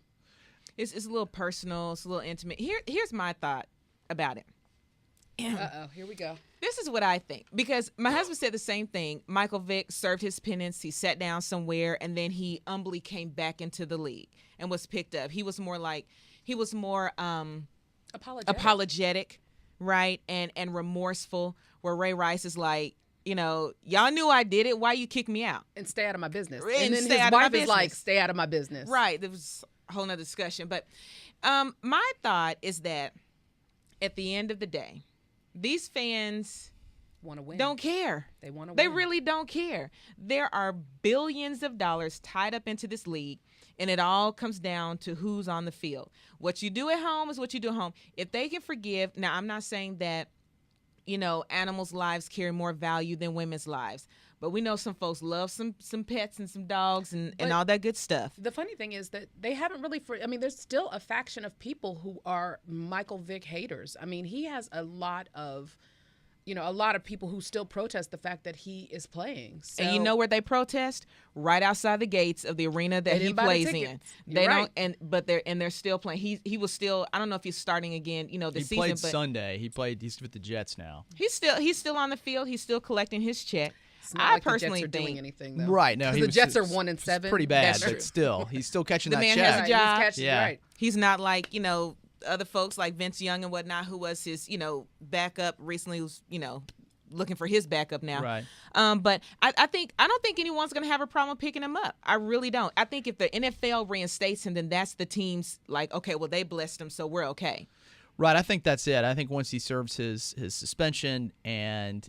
It's a little personal. It's a little intimate. Here's my thought about it. Here we go. This is what I think, because my husband said the same thing. Michael Vick served his penance. He sat down somewhere, and then he humbly came back into the league and was picked up. He was more apologetic, right, and remorseful. Where Ray Rice is like, y'all knew I did it. Why you kick me out? And stay out of my business. And then stay his out of my wife is like, business. stay out of my business. Right. There was a whole nother discussion. But my thought is that at the end of the day, these fans want to win. Don't care. They want to win. They really don't care. There are billions of dollars tied up into this league, and it all comes down to who's on the field. What you do at home is what you do at home. If they can forgive, now I'm not saying that animals' lives carry more value than women's lives. But we know some folks love some pets and some dogs and all that good stuff. The funny thing is that they haven't really there's still a faction of people who are Michael Vick haters. I mean, he has a lot of people who still protest the fact that he is playing. So, and you know where they protest? Right outside the gates of the arena that he plays in. They don't, but they're still playing. He was still. I don't know if he's starting again. The season. He played Sunday. He's with the Jets now. He's still on the field. He's still collecting his check. It's not like personally the Jets are doing anything though. Right. No, the Jets are 1-7. Pretty bad, but still, he's still catching the that man check. has a job. Right. He's not like other folks like Vince Young and whatnot, who was his backup recently. Who's looking for his backup now. Right. But I don't think anyone's going to have a problem picking him up. I really don't. I think if the NFL reinstates him, then that's the team's like, okay, well, they blessed him, so we're okay. Right. I think that's it. I think once he serves his suspension and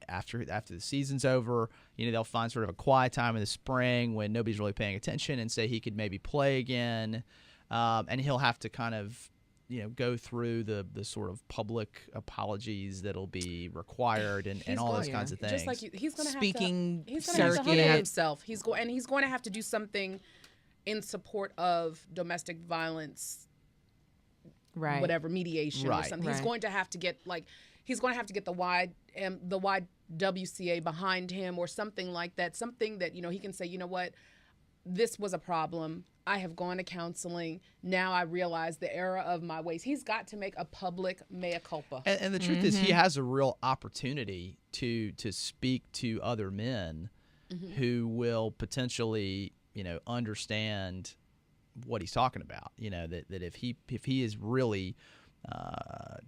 after the season's over, they'll find sort of a quiet time in the spring when nobody's really paying attention and say he could maybe play again. And he'll have to kind of go through the sort of public apologies that'll be required and all those kinds of things. Just like he's going to have to humble himself. He's going to have to do something in support of domestic violence, right? Whatever mediation or something. Right. He's going to have to get the YWCA behind him or something like that. Something that he can say, what, this was a problem. I have gone to counseling. Now I realize the error of my ways. He's got to make a public mea culpa. And the truth is, he has a real opportunity to speak to other men who will potentially, understand what he's talking about. That if he is really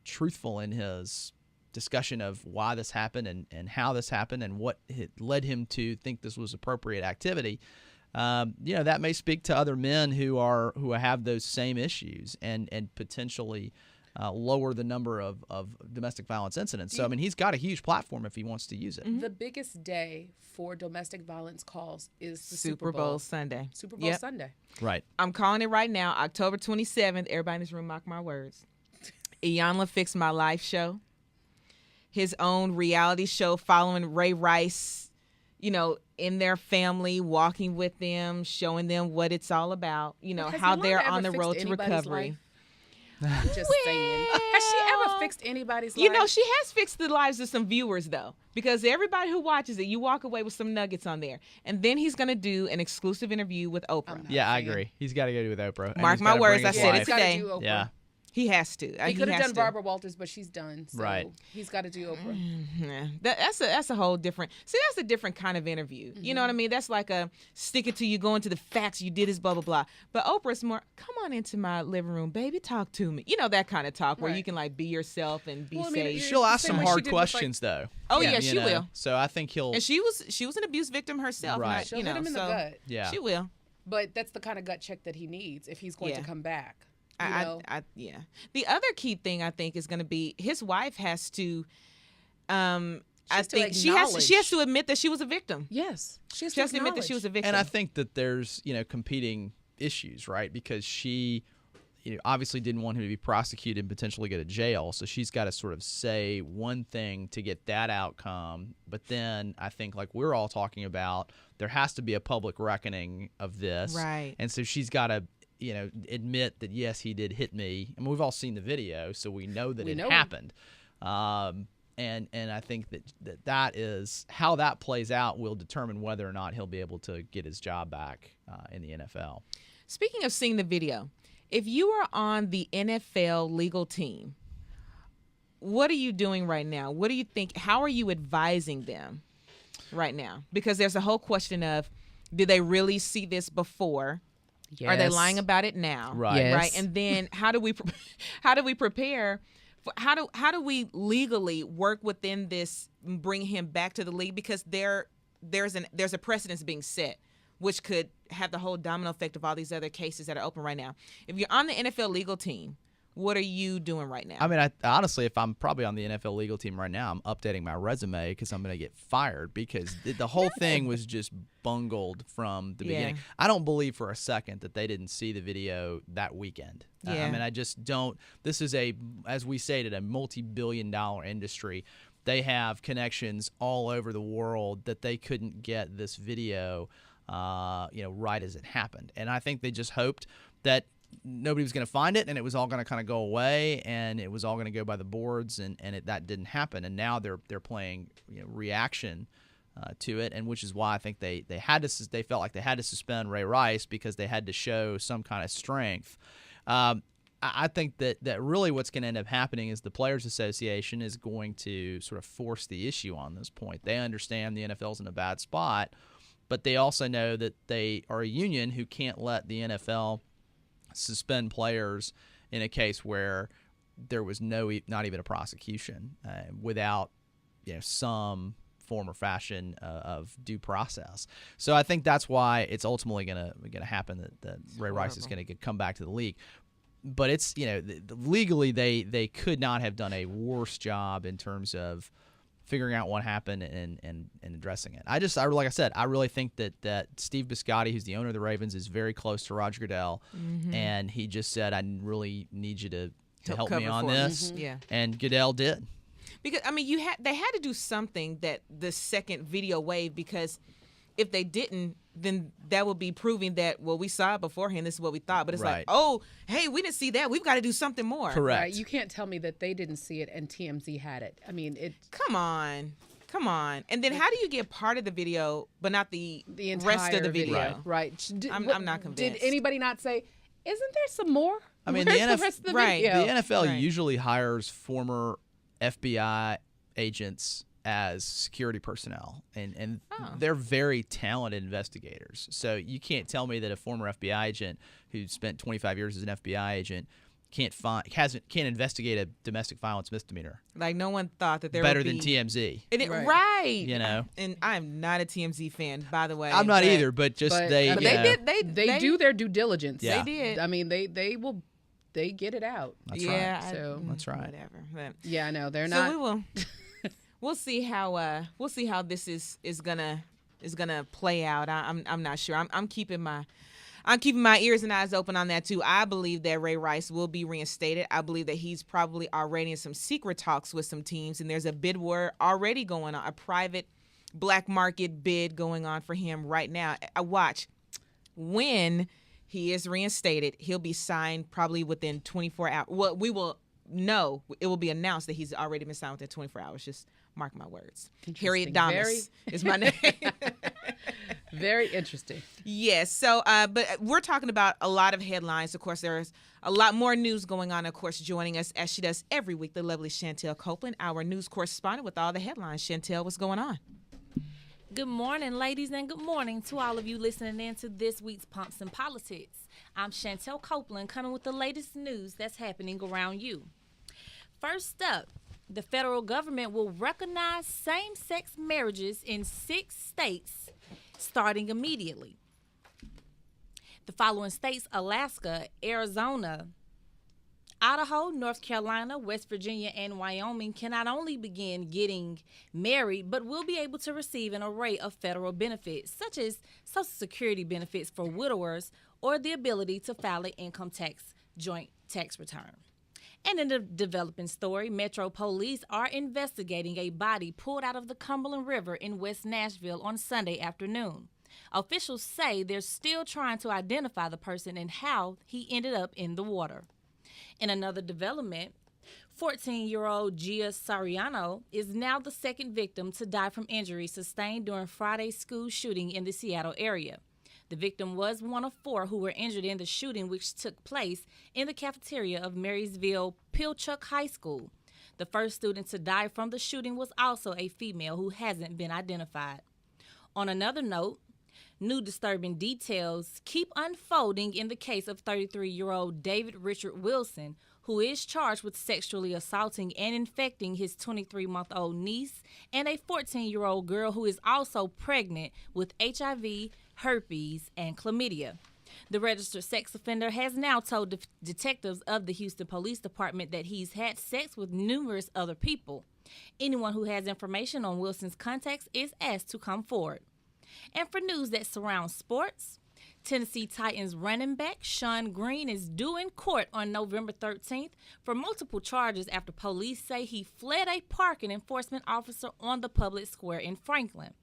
truthful in his discussion of why this happened and how this happened and what led him to think this was appropriate activity. That may speak to other men who have those same issues and potentially lower the number of domestic violence incidents. So, he's got a huge platform if he wants to use it. The biggest day for domestic violence calls is the Super Bowl Sunday. Super Bowl Sunday. Right. I'm calling it right now, October 27th. Everybody in this room, mark my words. Iyanla Fix My Life show. His own reality show following Ray Rice, in their family, walking with them, showing them what it's all about, how they're on the road to recovery. I'm just saying. Has she ever fixed anybody's life? She has fixed the lives of some viewers, though, because everybody who watches it, you walk away with some nuggets on there. And then he's going to do an exclusive interview with Oprah. Yeah, I agree. He's got to go with Oprah. Mark my words. I said it today. Yeah. He has to. He could have has done to. Barbara Walters, but she's done. So Right. he's got to do Oprah. Yeah. That's a whole different. See, that's a different kind of interview. You know what I mean? That's like a stick it to you, go into the facts. You did this, blah blah blah. But Oprah's more, come on into my living room, baby, talk to me. You know, that kind of talk where you Right. can like be yourself and be Well, I mean, safe. She'll ask same some way she hard did with, like- questions, though. Oh, yeah, You she know? will. So I think he'll. And she was an abuse victim herself. Right. Not, She'll you know, hit him in the so gut. Yeah. she will. But that's the kind of gut check that he needs if he's going to Yeah. come back. You know? Yeah. The other key thing I think is going to be his wife has to. I has to think she has to admit that she was a victim. Yes, she has She has to admit that she was a victim. And I think that there's, competing issues, right? Because she, obviously didn't want him to be prosecuted and potentially go to jail. So she's got to sort of say one thing to get that outcome. But then I think, like we're all talking about, there has to be a public reckoning of this. Right. And so she's got to, admit that, yes, he did hit me. And we've all seen the video, so we know that it happened. And I think that is how that plays out will determine whether or not he'll be able to get his job back in the NFL. Speaking of seeing the video, if you are on the NFL legal team, what are you doing right now? What do you think? How are you advising them right now? Because there's a whole question of, did they really see this before? Are they lying about it now? Right. Yes. Right. And then how do we prepare? How do we legally work within this, bring him back to the league? Because there's a precedence being set, which could have the whole domino effect of all these other cases that are open right now. If you're on the NFL legal team, what are you doing right now? I mean, honestly, if I'm probably on the NFL legal team right now, I'm updating my resume because I'm going to get fired because the whole thing was just bungled from the beginning. I don't believe for a second that they didn't see the video that weekend. Yeah. I mean, I just don't. This is as we stated, a multi-billion-dollar industry. They have connections all over the world that they couldn't get this video, right as it happened. And I think they just hoped that nobody was going to find it, and it was all going to kind of go away, and it was all going to go by the boards, and that didn't happen. And now they're playing reaction to it, and which is why I think they felt like they had to suspend Ray Rice because they had to show some kind of strength. I think that really what's going to end up happening is the Players Association is going to sort of force the issue on this point. They understand the NFL's in a bad spot, but they also know that they are a union who can't let the NFL suspend players in a case where there was not even a prosecution without some form or fashion of due process. So I think that's why it's ultimately going to happen that Ray Rice is going to come back to the league. But it's legally they could not have done a worse job in terms of figuring out what happened and addressing it. Like I said, I really think that Steve Biscotti, who's the owner of the Ravens, is very close to Roger Goodell, and he just said, "I really need you to help me on this." Yeah. And Goodell did. Because I mean, they had to do something that the second video wave, because if they didn't, then that would be proving that, well, we saw it beforehand, this is what we thought. But it's like, oh, hey, we didn't see that. We've got to do something more. Correct. Right. You can't tell me that they didn't see it and TMZ had it. I mean, it. Come on. And then how do you get part of the video but not the entire rest of the video? Right. I'm not convinced. Did anybody not say, isn't there some more? I mean, Where's the the rest of the Right. video? The NFL Right. usually hires former FBI agents as security personnel, and they're very talented investigators. So you can't tell me that a former FBI agent who spent 25 years as an FBI agent can't investigate a domestic violence misdemeanor. Like, no one thought that there better would than be TMZ. Right. And I'm not a TMZ fan, by the way. I'm not either, but they do their due diligence. Yeah. They did. I mean, they get it out. That's yeah, right. So that's right. Whatever. But, yeah, no, they're so not. we will. We'll see how this is gonna play out. I'm not sure. I'm keeping my ears and eyes open on that too. I believe that Ray Rice will be reinstated. I believe that he's probably already in some secret talks with some teams, and there's a bid war already going on, a private black market bid going on for him right now. I watch when he is reinstated, he'll be signed probably within 24 hours. Well, we will know. It will be announced that he's already been signed within 24 hours. Just mark my words. Harriet Damas is my name. Very interesting. Yes. So, but we're talking about a lot of headlines. Of course, there's a lot more news going on. Of course, joining us as she does every week, the lovely Chantel Copeland, our news correspondent with all the headlines. Chantel, what's going on? Good morning, ladies, and good morning to all of you listening in to this week's Pumps and Politics. I'm Chantel Copeland, coming with the latest news that's happening around you. First up, the federal government will recognize same-sex marriages in 6 states starting immediately. The following states: Alaska, Arizona, Idaho, North Carolina, West Virginia, and Wyoming can not only begin getting married, but will be able to receive an array of federal benefits, such as Social Security benefits for widowers or the ability to file an income tax joint tax return. And in the developing story, Metro Police are investigating a body pulled out of the Cumberland River in West Nashville on Sunday afternoon. Officials say they're still trying to identify the person and how he ended up in the water. In another development, 14-year-old Gia Sariano is now the second victim to die from injuries sustained during Friday's school shooting in the Seattle area. The victim was one of 4 who were injured in the shooting, which took place in the cafeteria of Marysville Pilchuck High School. The first student to die from the shooting was also a female who hasn't been identified. On another note, new disturbing details keep unfolding in the case of 33-year-old David Richard Wilson, who is charged with sexually assaulting and infecting his 23-month-old niece and a 14-year-old girl who is also pregnant with HIV, herpes, and chlamydia. The registered sex offender has now told detectives of the Houston Police Department that he's had sex with numerous other people. Anyone who has information on Wilson's contacts is asked to come forward. And for news that surrounds sports, Tennessee Titans running back Sean Green is due in court on November 13th for multiple charges after police say he fled a parking enforcement officer on the public square in Franklin.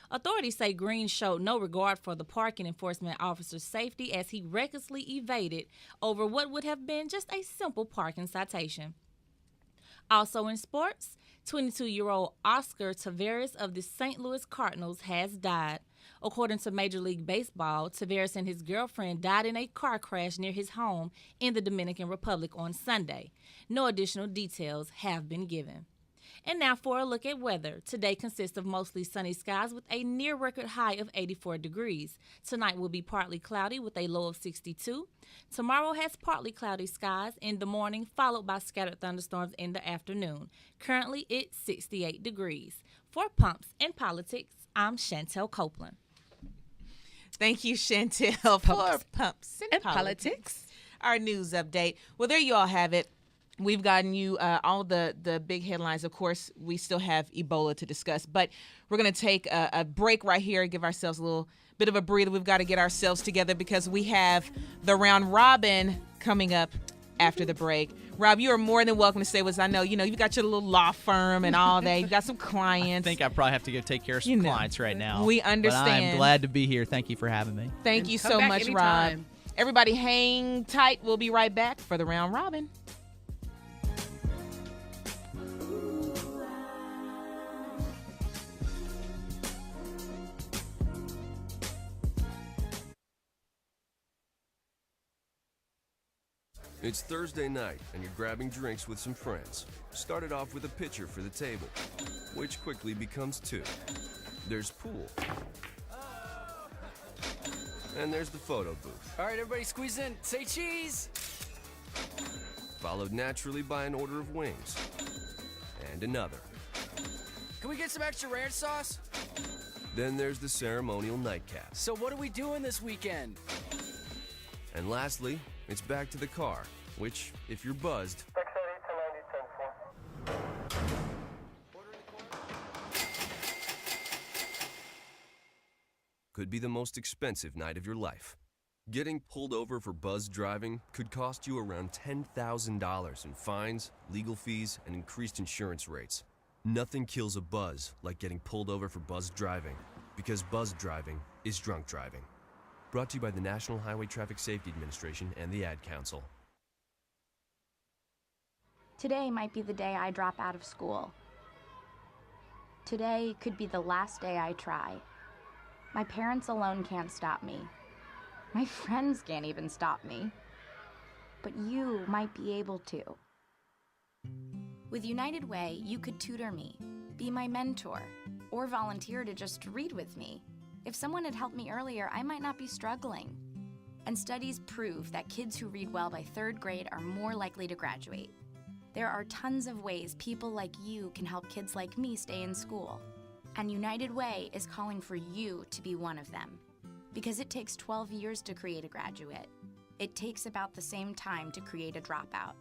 Authorities say Green showed no regard for the parking enforcement officer's safety as he recklessly evaded over what would have been just a simple parking citation. Also in sports, 22-year-old Oscar Taveras of the St. Louis Cardinals has died. According to Major League Baseball, Taveras and his girlfriend died in a car crash near his home in the Dominican Republic on Sunday. No additional details have been given. And now for a look at weather. Today consists of mostly sunny skies with a near record high of 84 degrees. Tonight will be partly cloudy with a low of 62. Tomorrow has partly cloudy skies in the morning, followed by scattered thunderstorms in the afternoon. Currently it's 68 degrees. For Pumps and Politics, I'm Chantel Copeland. Thank you, Chantel, for Pumps and Politics. Our news update. Well, there you all have it. We've gotten you all the big headlines. Of course, we still have Ebola to discuss, but we're going to take a break right here and give ourselves a little bit of a breather. We've got to get ourselves together because we have the round robin coming up after the break. Rob, you are more than welcome to stay with us. I know, you've got your little law firm and all that. You've got some clients. I think I probably have to go take care of some clients right now. We understand. But I'm glad to be here. Thank you for having me. Thank you so much, Rob. Everybody hang tight. We'll be right back for the round robin. It's Thursday night, and you're grabbing drinks with some friends. Started off with a pitcher for the table, which quickly becomes 2. There's pool. And there's the photo booth. All right, everybody squeeze in. Say cheese! Followed naturally by an order of wings. And another. Can we get some extra ranch sauce? Then there's the ceremonial nightcap. So what are we doing this weekend? And lastly, it's back to the car, which, if you're buzzed, could be the most expensive night of your life. Getting pulled over for buzzed driving could cost you around $10,000 in fines, legal fees, and increased insurance rates. Nothing kills a buzz like getting pulled over for buzzed driving, because buzzed driving is drunk driving. Brought to you by the National Highway Traffic Safety Administration and the Ad Council. Today might be the day I drop out of school. Today could be the last day I try. My parents alone can't stop me. My friends can't even stop me. But you might be able to. With United Way, you could tutor me, be my mentor, or volunteer to just read with me. If someone had helped me earlier, I might not be struggling. And studies prove that kids who read well by 3rd grade are more likely to graduate. There are tons of ways people like you can help kids like me stay in school. And United Way is calling for you to be one of them. Because it takes 12 years to create a graduate. It takes about the same time to create a dropout.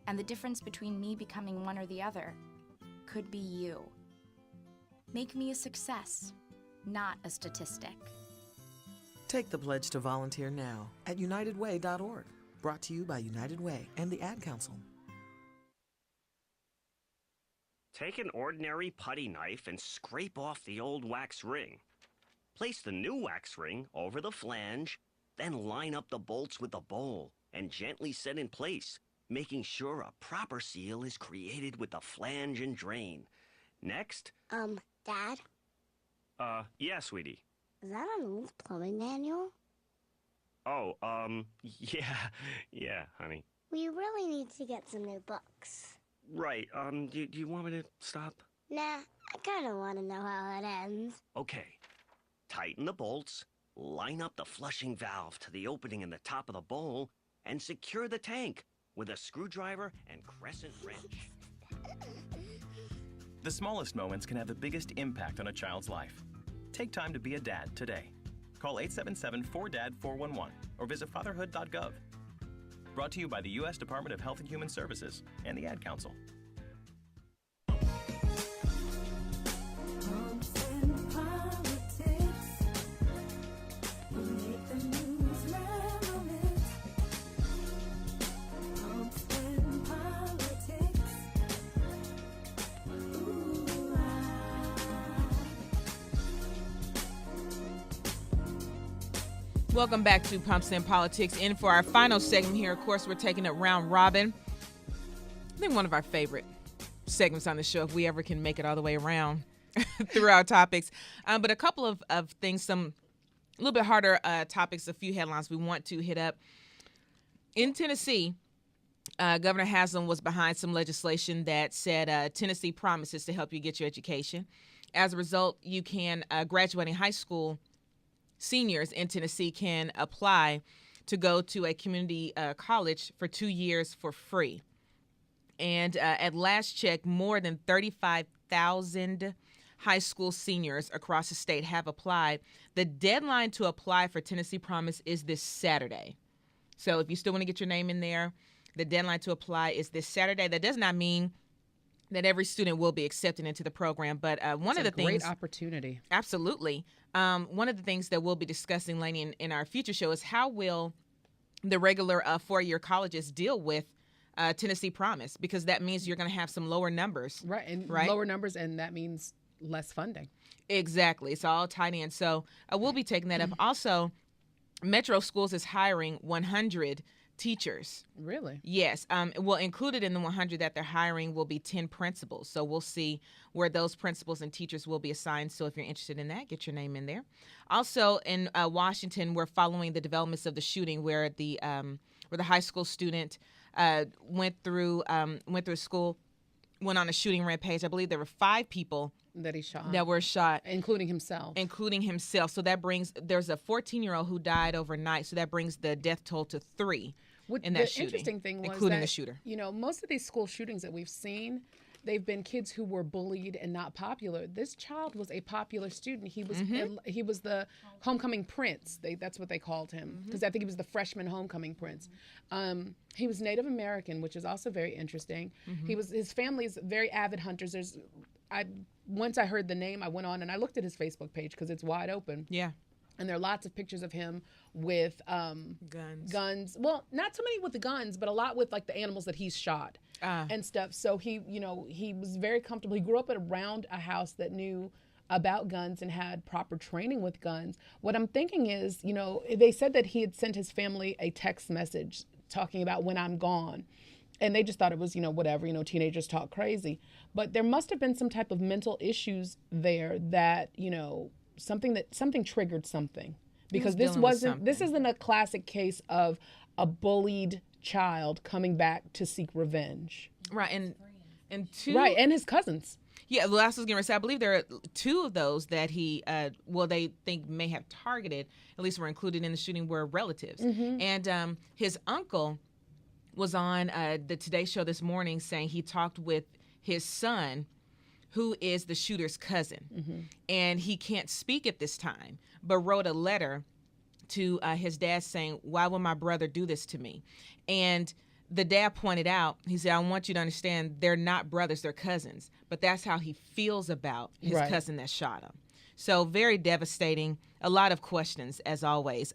And the difference between me becoming one or the other could be you. Make me a success, not a statistic. Take the pledge to volunteer now at unitedway.org. Brought to you by United Way and the Ad Council. Take an ordinary putty knife and scrape off the old wax ring. Place the new wax ring over the flange, then line up the bolts with the bowl and gently set in place, making sure a proper seal is created with the flange and drain. Next. Dad? Yeah, sweetie. Is that an old plumbing manual? Oh, yeah, honey. We really need to get some new books. Right, do you want me to stop? Nah, I kinda wanna know how it ends. Okay. Tighten the bolts, line up the flushing valve to the opening in the top of the bowl, and secure the tank with a screwdriver and crescent wrench. The smallest moments can have the biggest impact on a child's life. Take time to be a dad today. Call 877-4DAD-411 or visit fatherhood.gov. Brought to you by the U.S. Department of Health and Human Services and the Ad Council. Welcome back to Pumps and Politics. And for our final segment here, of course, we're taking it round robin. I think one of our favorite segments on the show, if we ever can make it all the way around through our topics. But a couple of things, some a little bit harder topics, a few headlines we want to hit up. In Tennessee, Governor Haslam was behind some legislation that said Tennessee promises to help you get your education. As a result, you can, graduating high school seniors in Tennessee can apply to go to a community college for 2 years for free. And at last check, more than 35,000 high school seniors across the state have applied. The deadline to apply for Tennessee Promise is this Saturday. So if you still want to get your name in there, the deadline to apply is this Saturday. That does not mean that every student will be accepted into the program, but one of the things— It's a great opportunity. Absolutely. One of the things that we'll be discussing, Lainey, in our future show is how will the regular four-year colleges deal with Tennessee Promise, because that means you're going to have some lower numbers. Right, and right? lower numbers, and that means less funding. Exactly. It's all tied in. So we'll be taking that up. Also, Metro Schools is hiring 100 teachers. Really? Yes. Well, included in the 100 that they're hiring will be 10 principals. So we'll see where those principals and teachers will be assigned. So if you're interested in that, get your name in there. Also in Washington, we're following the developments of the shooting where the high school student went through school, went on a shooting rampage. I believe there were 5 people that he shot, that were shot, including himself. So that brings, there's a 14-year-old who died overnight. So that brings the death toll to 3 in that shooting. The interesting thing was including that, the shooter. You know, most of these school shootings that we've seen, they've been kids who were bullied and not popular. This child was a popular student. He was he was the homecoming prince. That's what they called him, because I think he was the freshman homecoming prince. He was Native American, which is also very interesting. His family's very avid hunters. Once I heard the name, I went on and I looked at his Facebook page because it's wide open. Yeah. And there are lots of pictures of him with guns. Well, not so many with the guns, but a lot with like the animals that he's shot and stuff. So he was very comfortable. He grew up around a house that knew about guns and had proper training with guns. What I'm thinking is, they said that he had sent his family a text message talking about when I'm gone. And they just thought it was, whatever, teenagers talk crazy. But there must have been some type of mental issues there that, something triggered something, because was this isn't a classic case of a bullied child coming back to seek revenge. Right, and two. Right, and his cousins. Yeah, well, that's what I was going to say. I believe there are two of those that he, they think may have targeted, at least were included in the shooting, were relatives. Mm-hmm. And his uncle was on the Today Show this morning saying he talked with his son, who is the shooter's cousin. Mm-hmm. And he can't speak at this time, but wrote a letter to his dad saying, why would my brother do this to me? And the dad pointed out, he said, I want you to understand they're not brothers, they're cousins. But that's how he feels about his Right. cousin that shot him. So very devastating. A lot of questions, as always.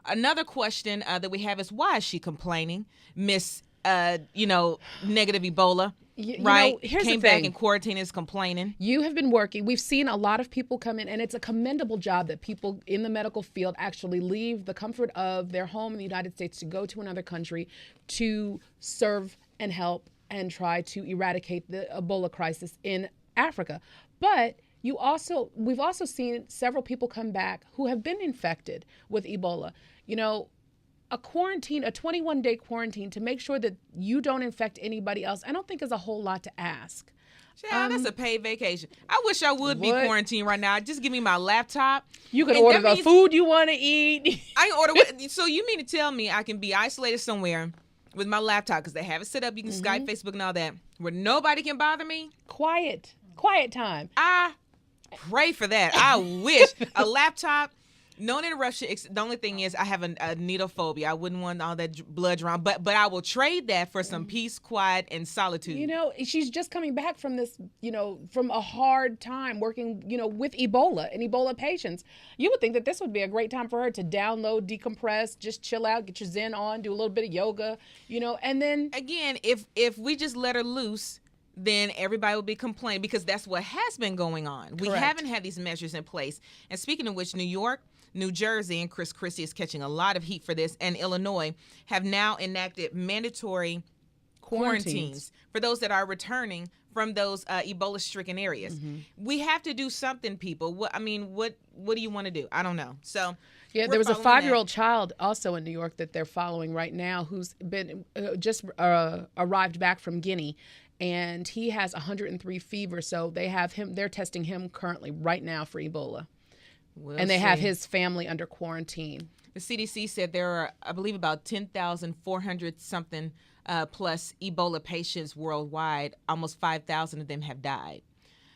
Another question that we have is, why is she complaining? Miss, negative Ebola, right? Here's Came the thing. back in quarantine, is complaining. You have been working. We've seen a lot of people come in, and it's a commendable job that people in the medical field actually leave the comfort of their home in the United States to go to another country to serve and help and try to eradicate the Ebola crisis in Africa. But we've also seen several people come back who have been infected with Ebola. You know, a 21-day quarantine to make sure that you don't infect anybody else, I don't think is a whole lot to ask. Yeah, that's a paid vacation. I wish I would be What? quarantined right now. Just give me my laptop. You can And order that the means food you want to eat. I can order. So you mean to tell me I can be isolated somewhere with my laptop, because they have it set up. You can Skype, Facebook, and all that, where nobody can bother me? Quiet time. I pray for that. I wish a laptop. No interruption. The only thing is I have a needle phobia. I wouldn't want all that blood drawn. But I will trade that for some peace, quiet, and solitude. You know, she's just coming back from this, from a hard time working, with Ebola and Ebola patients. You would think that this would be a great time for her to download, decompress, just chill out, get your Zen on, do a little bit of yoga, and then. Again, if we just let her loose, then everybody will be complaining, because that's what has been going on. We Correct. haven't had these measures in place. And speaking of which, New York, New Jersey, and Chris Christie is catching a lot of heat for this, and Illinois have now enacted mandatory quarantines for those that are returning from those Ebola-stricken areas. Mm-hmm. We have to do something, people. What do you want to do? I don't know. So Yeah, we're there was a following 5-year-old child also in New York that they're following right now who's been just arrived back from Guinea, and he has 103 fever. So they're testing him currently right now for Ebola. And they have his family under quarantine. The CDC said there are, I believe, about 10,400 something plus Ebola patients worldwide. Almost 5,000 of them have died.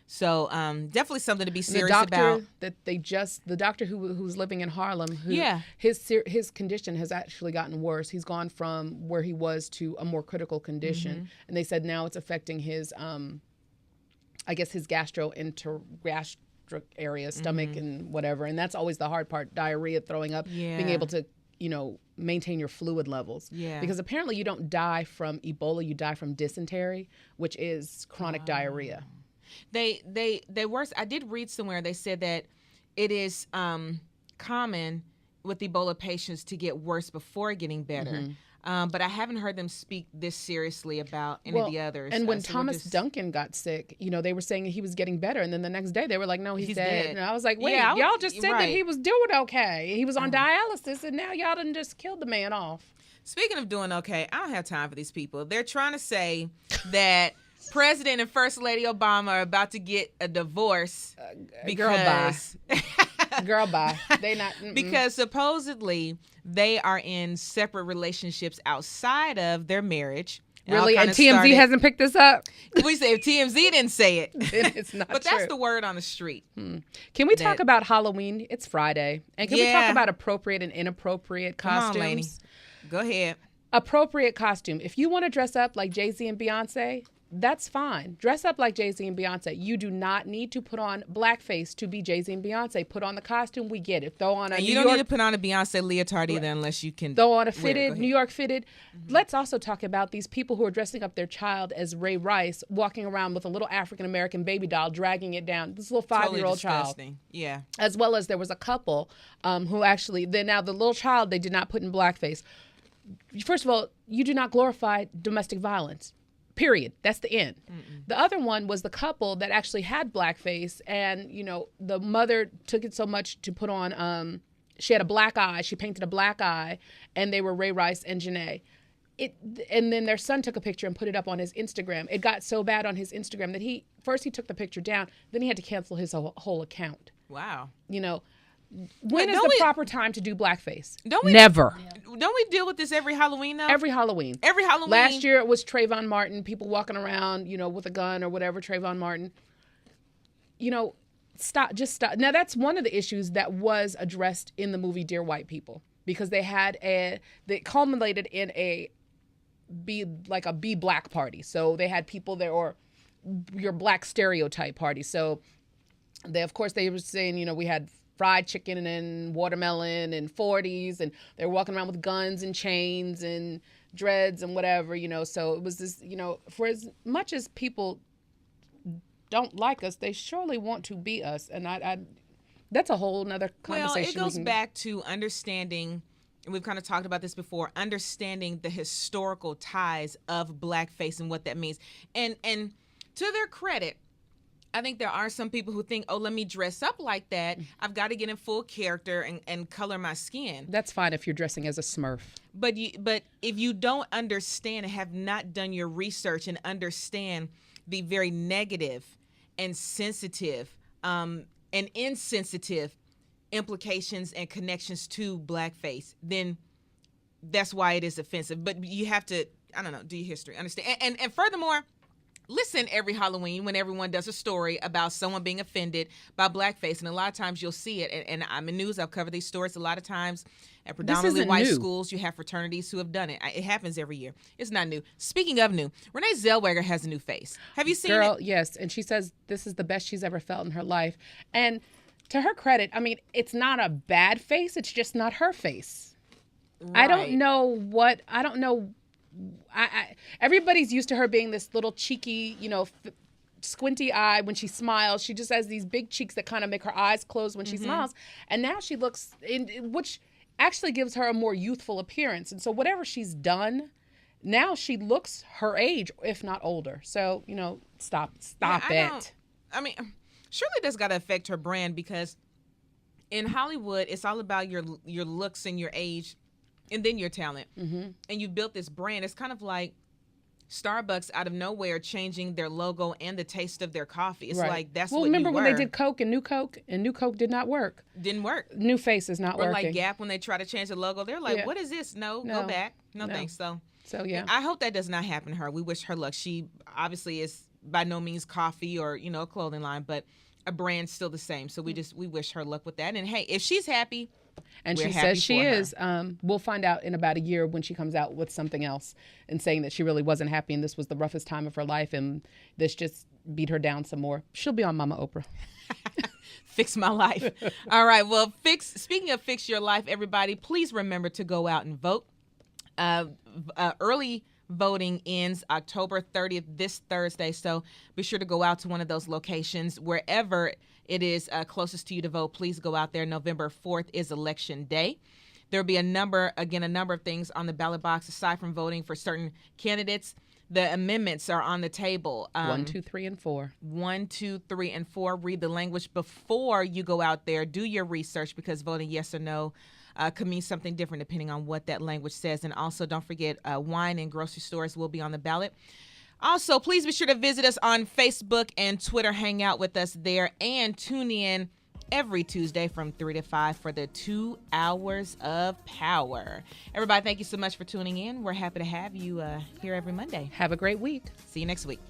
So definitely something to be serious about. The doctor who's living in Harlem, Yeah. his condition has actually gotten worse. He's gone from where he was to a more critical condition, Mhm. and they said now it's affecting his, his gastroenteric area, stomach, Mhm. and whatever. And that's always the hard part: diarrhea, throwing up, being Yeah. able to maintain your fluid levels. Yeah. Because apparently you don't die from Ebola, you die from dysentery, which is chronic diarrhea. They worse. I did read somewhere they said that it is common with Ebola patients to get worse before getting better. Mhm. But I haven't heard them speak this seriously about any of the others. And when So we're Thomas just- Duncan got sick, they were saying he was getting better, and then the next day they were like, "No, he's dead." And I was like, "Wait, Yeah, y'all just said that right. he was doing okay. He was on dialysis, and now y'all done just killed the man off." Speaking of doing okay, I don't have time for these people. They're trying to say that President and First Lady Obama are about to get a divorce because Girl, bye. They not because supposedly they are in separate relationships outside of their marriage. Really, and TMZ hasn't picked this up. We say if TMZ didn't say it, then it's not but true. that's the word on the street. Can we talk about Halloween? It's Friday, and can we talk Yeah. about appropriate and inappropriate Come on, costumes? lady. Go ahead. Appropriate costume. If you want to dress up like Jay-Z and Beyonce, that's fine. Dress up like Jay-Z and Beyonce. You do not need to put on blackface to be Jay-Z and Beyonce. Put on the costume. We get it. Throw on a And New you don't York, need to put on a Beyonce leotard either, unless you can throw on a wear it. Go fitted, ahead. New York fitted. Let's also talk about these people who are dressing up their child as Ray Rice, walking around with a little African-American baby doll, dragging it down. This little 5-year-old child. Disgusting. Yeah. As well as there was a couple who actually, now the little child they did not put in blackface. First of all, you do not glorify domestic violence. Period. That's the end. The other one was the couple that actually had blackface, and the mother took it so much to put on. She had a black eye. She painted a black eye, and they were Ray Rice and Janae. And then their son took a picture and put it up on his Instagram. It got so bad on his Instagram that he took the picture down, then he had to cancel his whole account. Wow. When is the proper time to do blackface? Don't we? Never. Don't we deal with this every Halloween though? Every Halloween. Every Halloween. Last year it was Trayvon Martin, people walking around, with a gun or whatever, Trayvon Martin. Just stop. Now that's one of the issues that was addressed in the movie Dear White People, because they culminated in a be black party. So they had people there, or your black stereotype party. So they were saying, we had fried chicken and watermelon and 40s, and they're walking around with guns and chains and dreads and whatever, so it was this, for as much as people don't like us, they surely want to be us. And I that's a whole nother conversation. Well, it goes back to understanding, and we've kind of talked about this before, understanding the historical ties of blackface and what that means. And to their credit, I think there are some people who think, oh, let me dress up like that. I've got to get in full character and color my skin. That's fine if you're dressing as a Smurf. But if you don't understand and have not done your research and understand the very negative and sensitive and insensitive implications and connections to blackface, then that's why it is offensive. But you have to, do your history, understand. And furthermore, listen every Halloween when everyone does a story about someone being offended by blackface. And a lot of times you'll see it. And I'm in news. I've covered these stories a lot of times. At predominantly white schools, you have fraternities who have done it. It happens every year. It's not new. Speaking of new, Renee Zellweger has a new face. Have you seen it? Girl, yes. And she says this is the best she's ever felt in her life. And to her credit, it's not a bad face. It's just not her face. Right. I don't know. Everybody's used to her being this little cheeky, squinty eye when she smiles. She just has these big cheeks that kind of make her eyes close when she smiles. And now she looks, which actually gives her a more youthful appearance. And so whatever she's done, now she looks her age, if not older. So, stop it. Surely that's got to affect her brand, because in Hollywood, it's all about your looks and your age and then your talent. And you built this brand. It's kind of like Starbucks out of nowhere changing their logo and the taste of their coffee. It's like that's what you were. Remember when they did Coke and New Coke did not work. Didn't work. New Face is not working. Or like Gap, when they try to change the logo, they're like, what is this? No, go back. No, thanks. So yeah. I hope that does not happen to her. We wish her luck. She obviously is by no means coffee or, a clothing line, but a brand's still the same. So we wish her luck with that. And hey, if she's happy, and she says she is. We'll find out in about a year when she comes out with something else and saying that she really wasn't happy and this was the roughest time of her life and this just beat her down some more. She'll be on Mama Oprah. Fix my life. All right. Well, speaking of fix your life, everybody, please remember to go out and vote. Early voting ends October 30th, this Thursday. So be sure to go out to one of those locations wherever it is closest to you to vote. Please go out there. November 4th is Election Day. There'll be a number of things on the ballot box aside from voting for certain candidates. The amendments are on the table. 1, 2, 3, and 4. 1, 2, 3, and 4. Read the language before you go out there. Do your research, because voting yes or no could mean something different depending on what that language says. And also, don't forget, wine in grocery stores will be on the ballot. Also, please be sure to visit us on Facebook and Twitter. Hang out with us there and tune in every Tuesday from 3 to 5 for the 2 hours of power. Everybody, thank you so much for tuning in. We're happy to have you here every Monday. Have a great week. See you next week.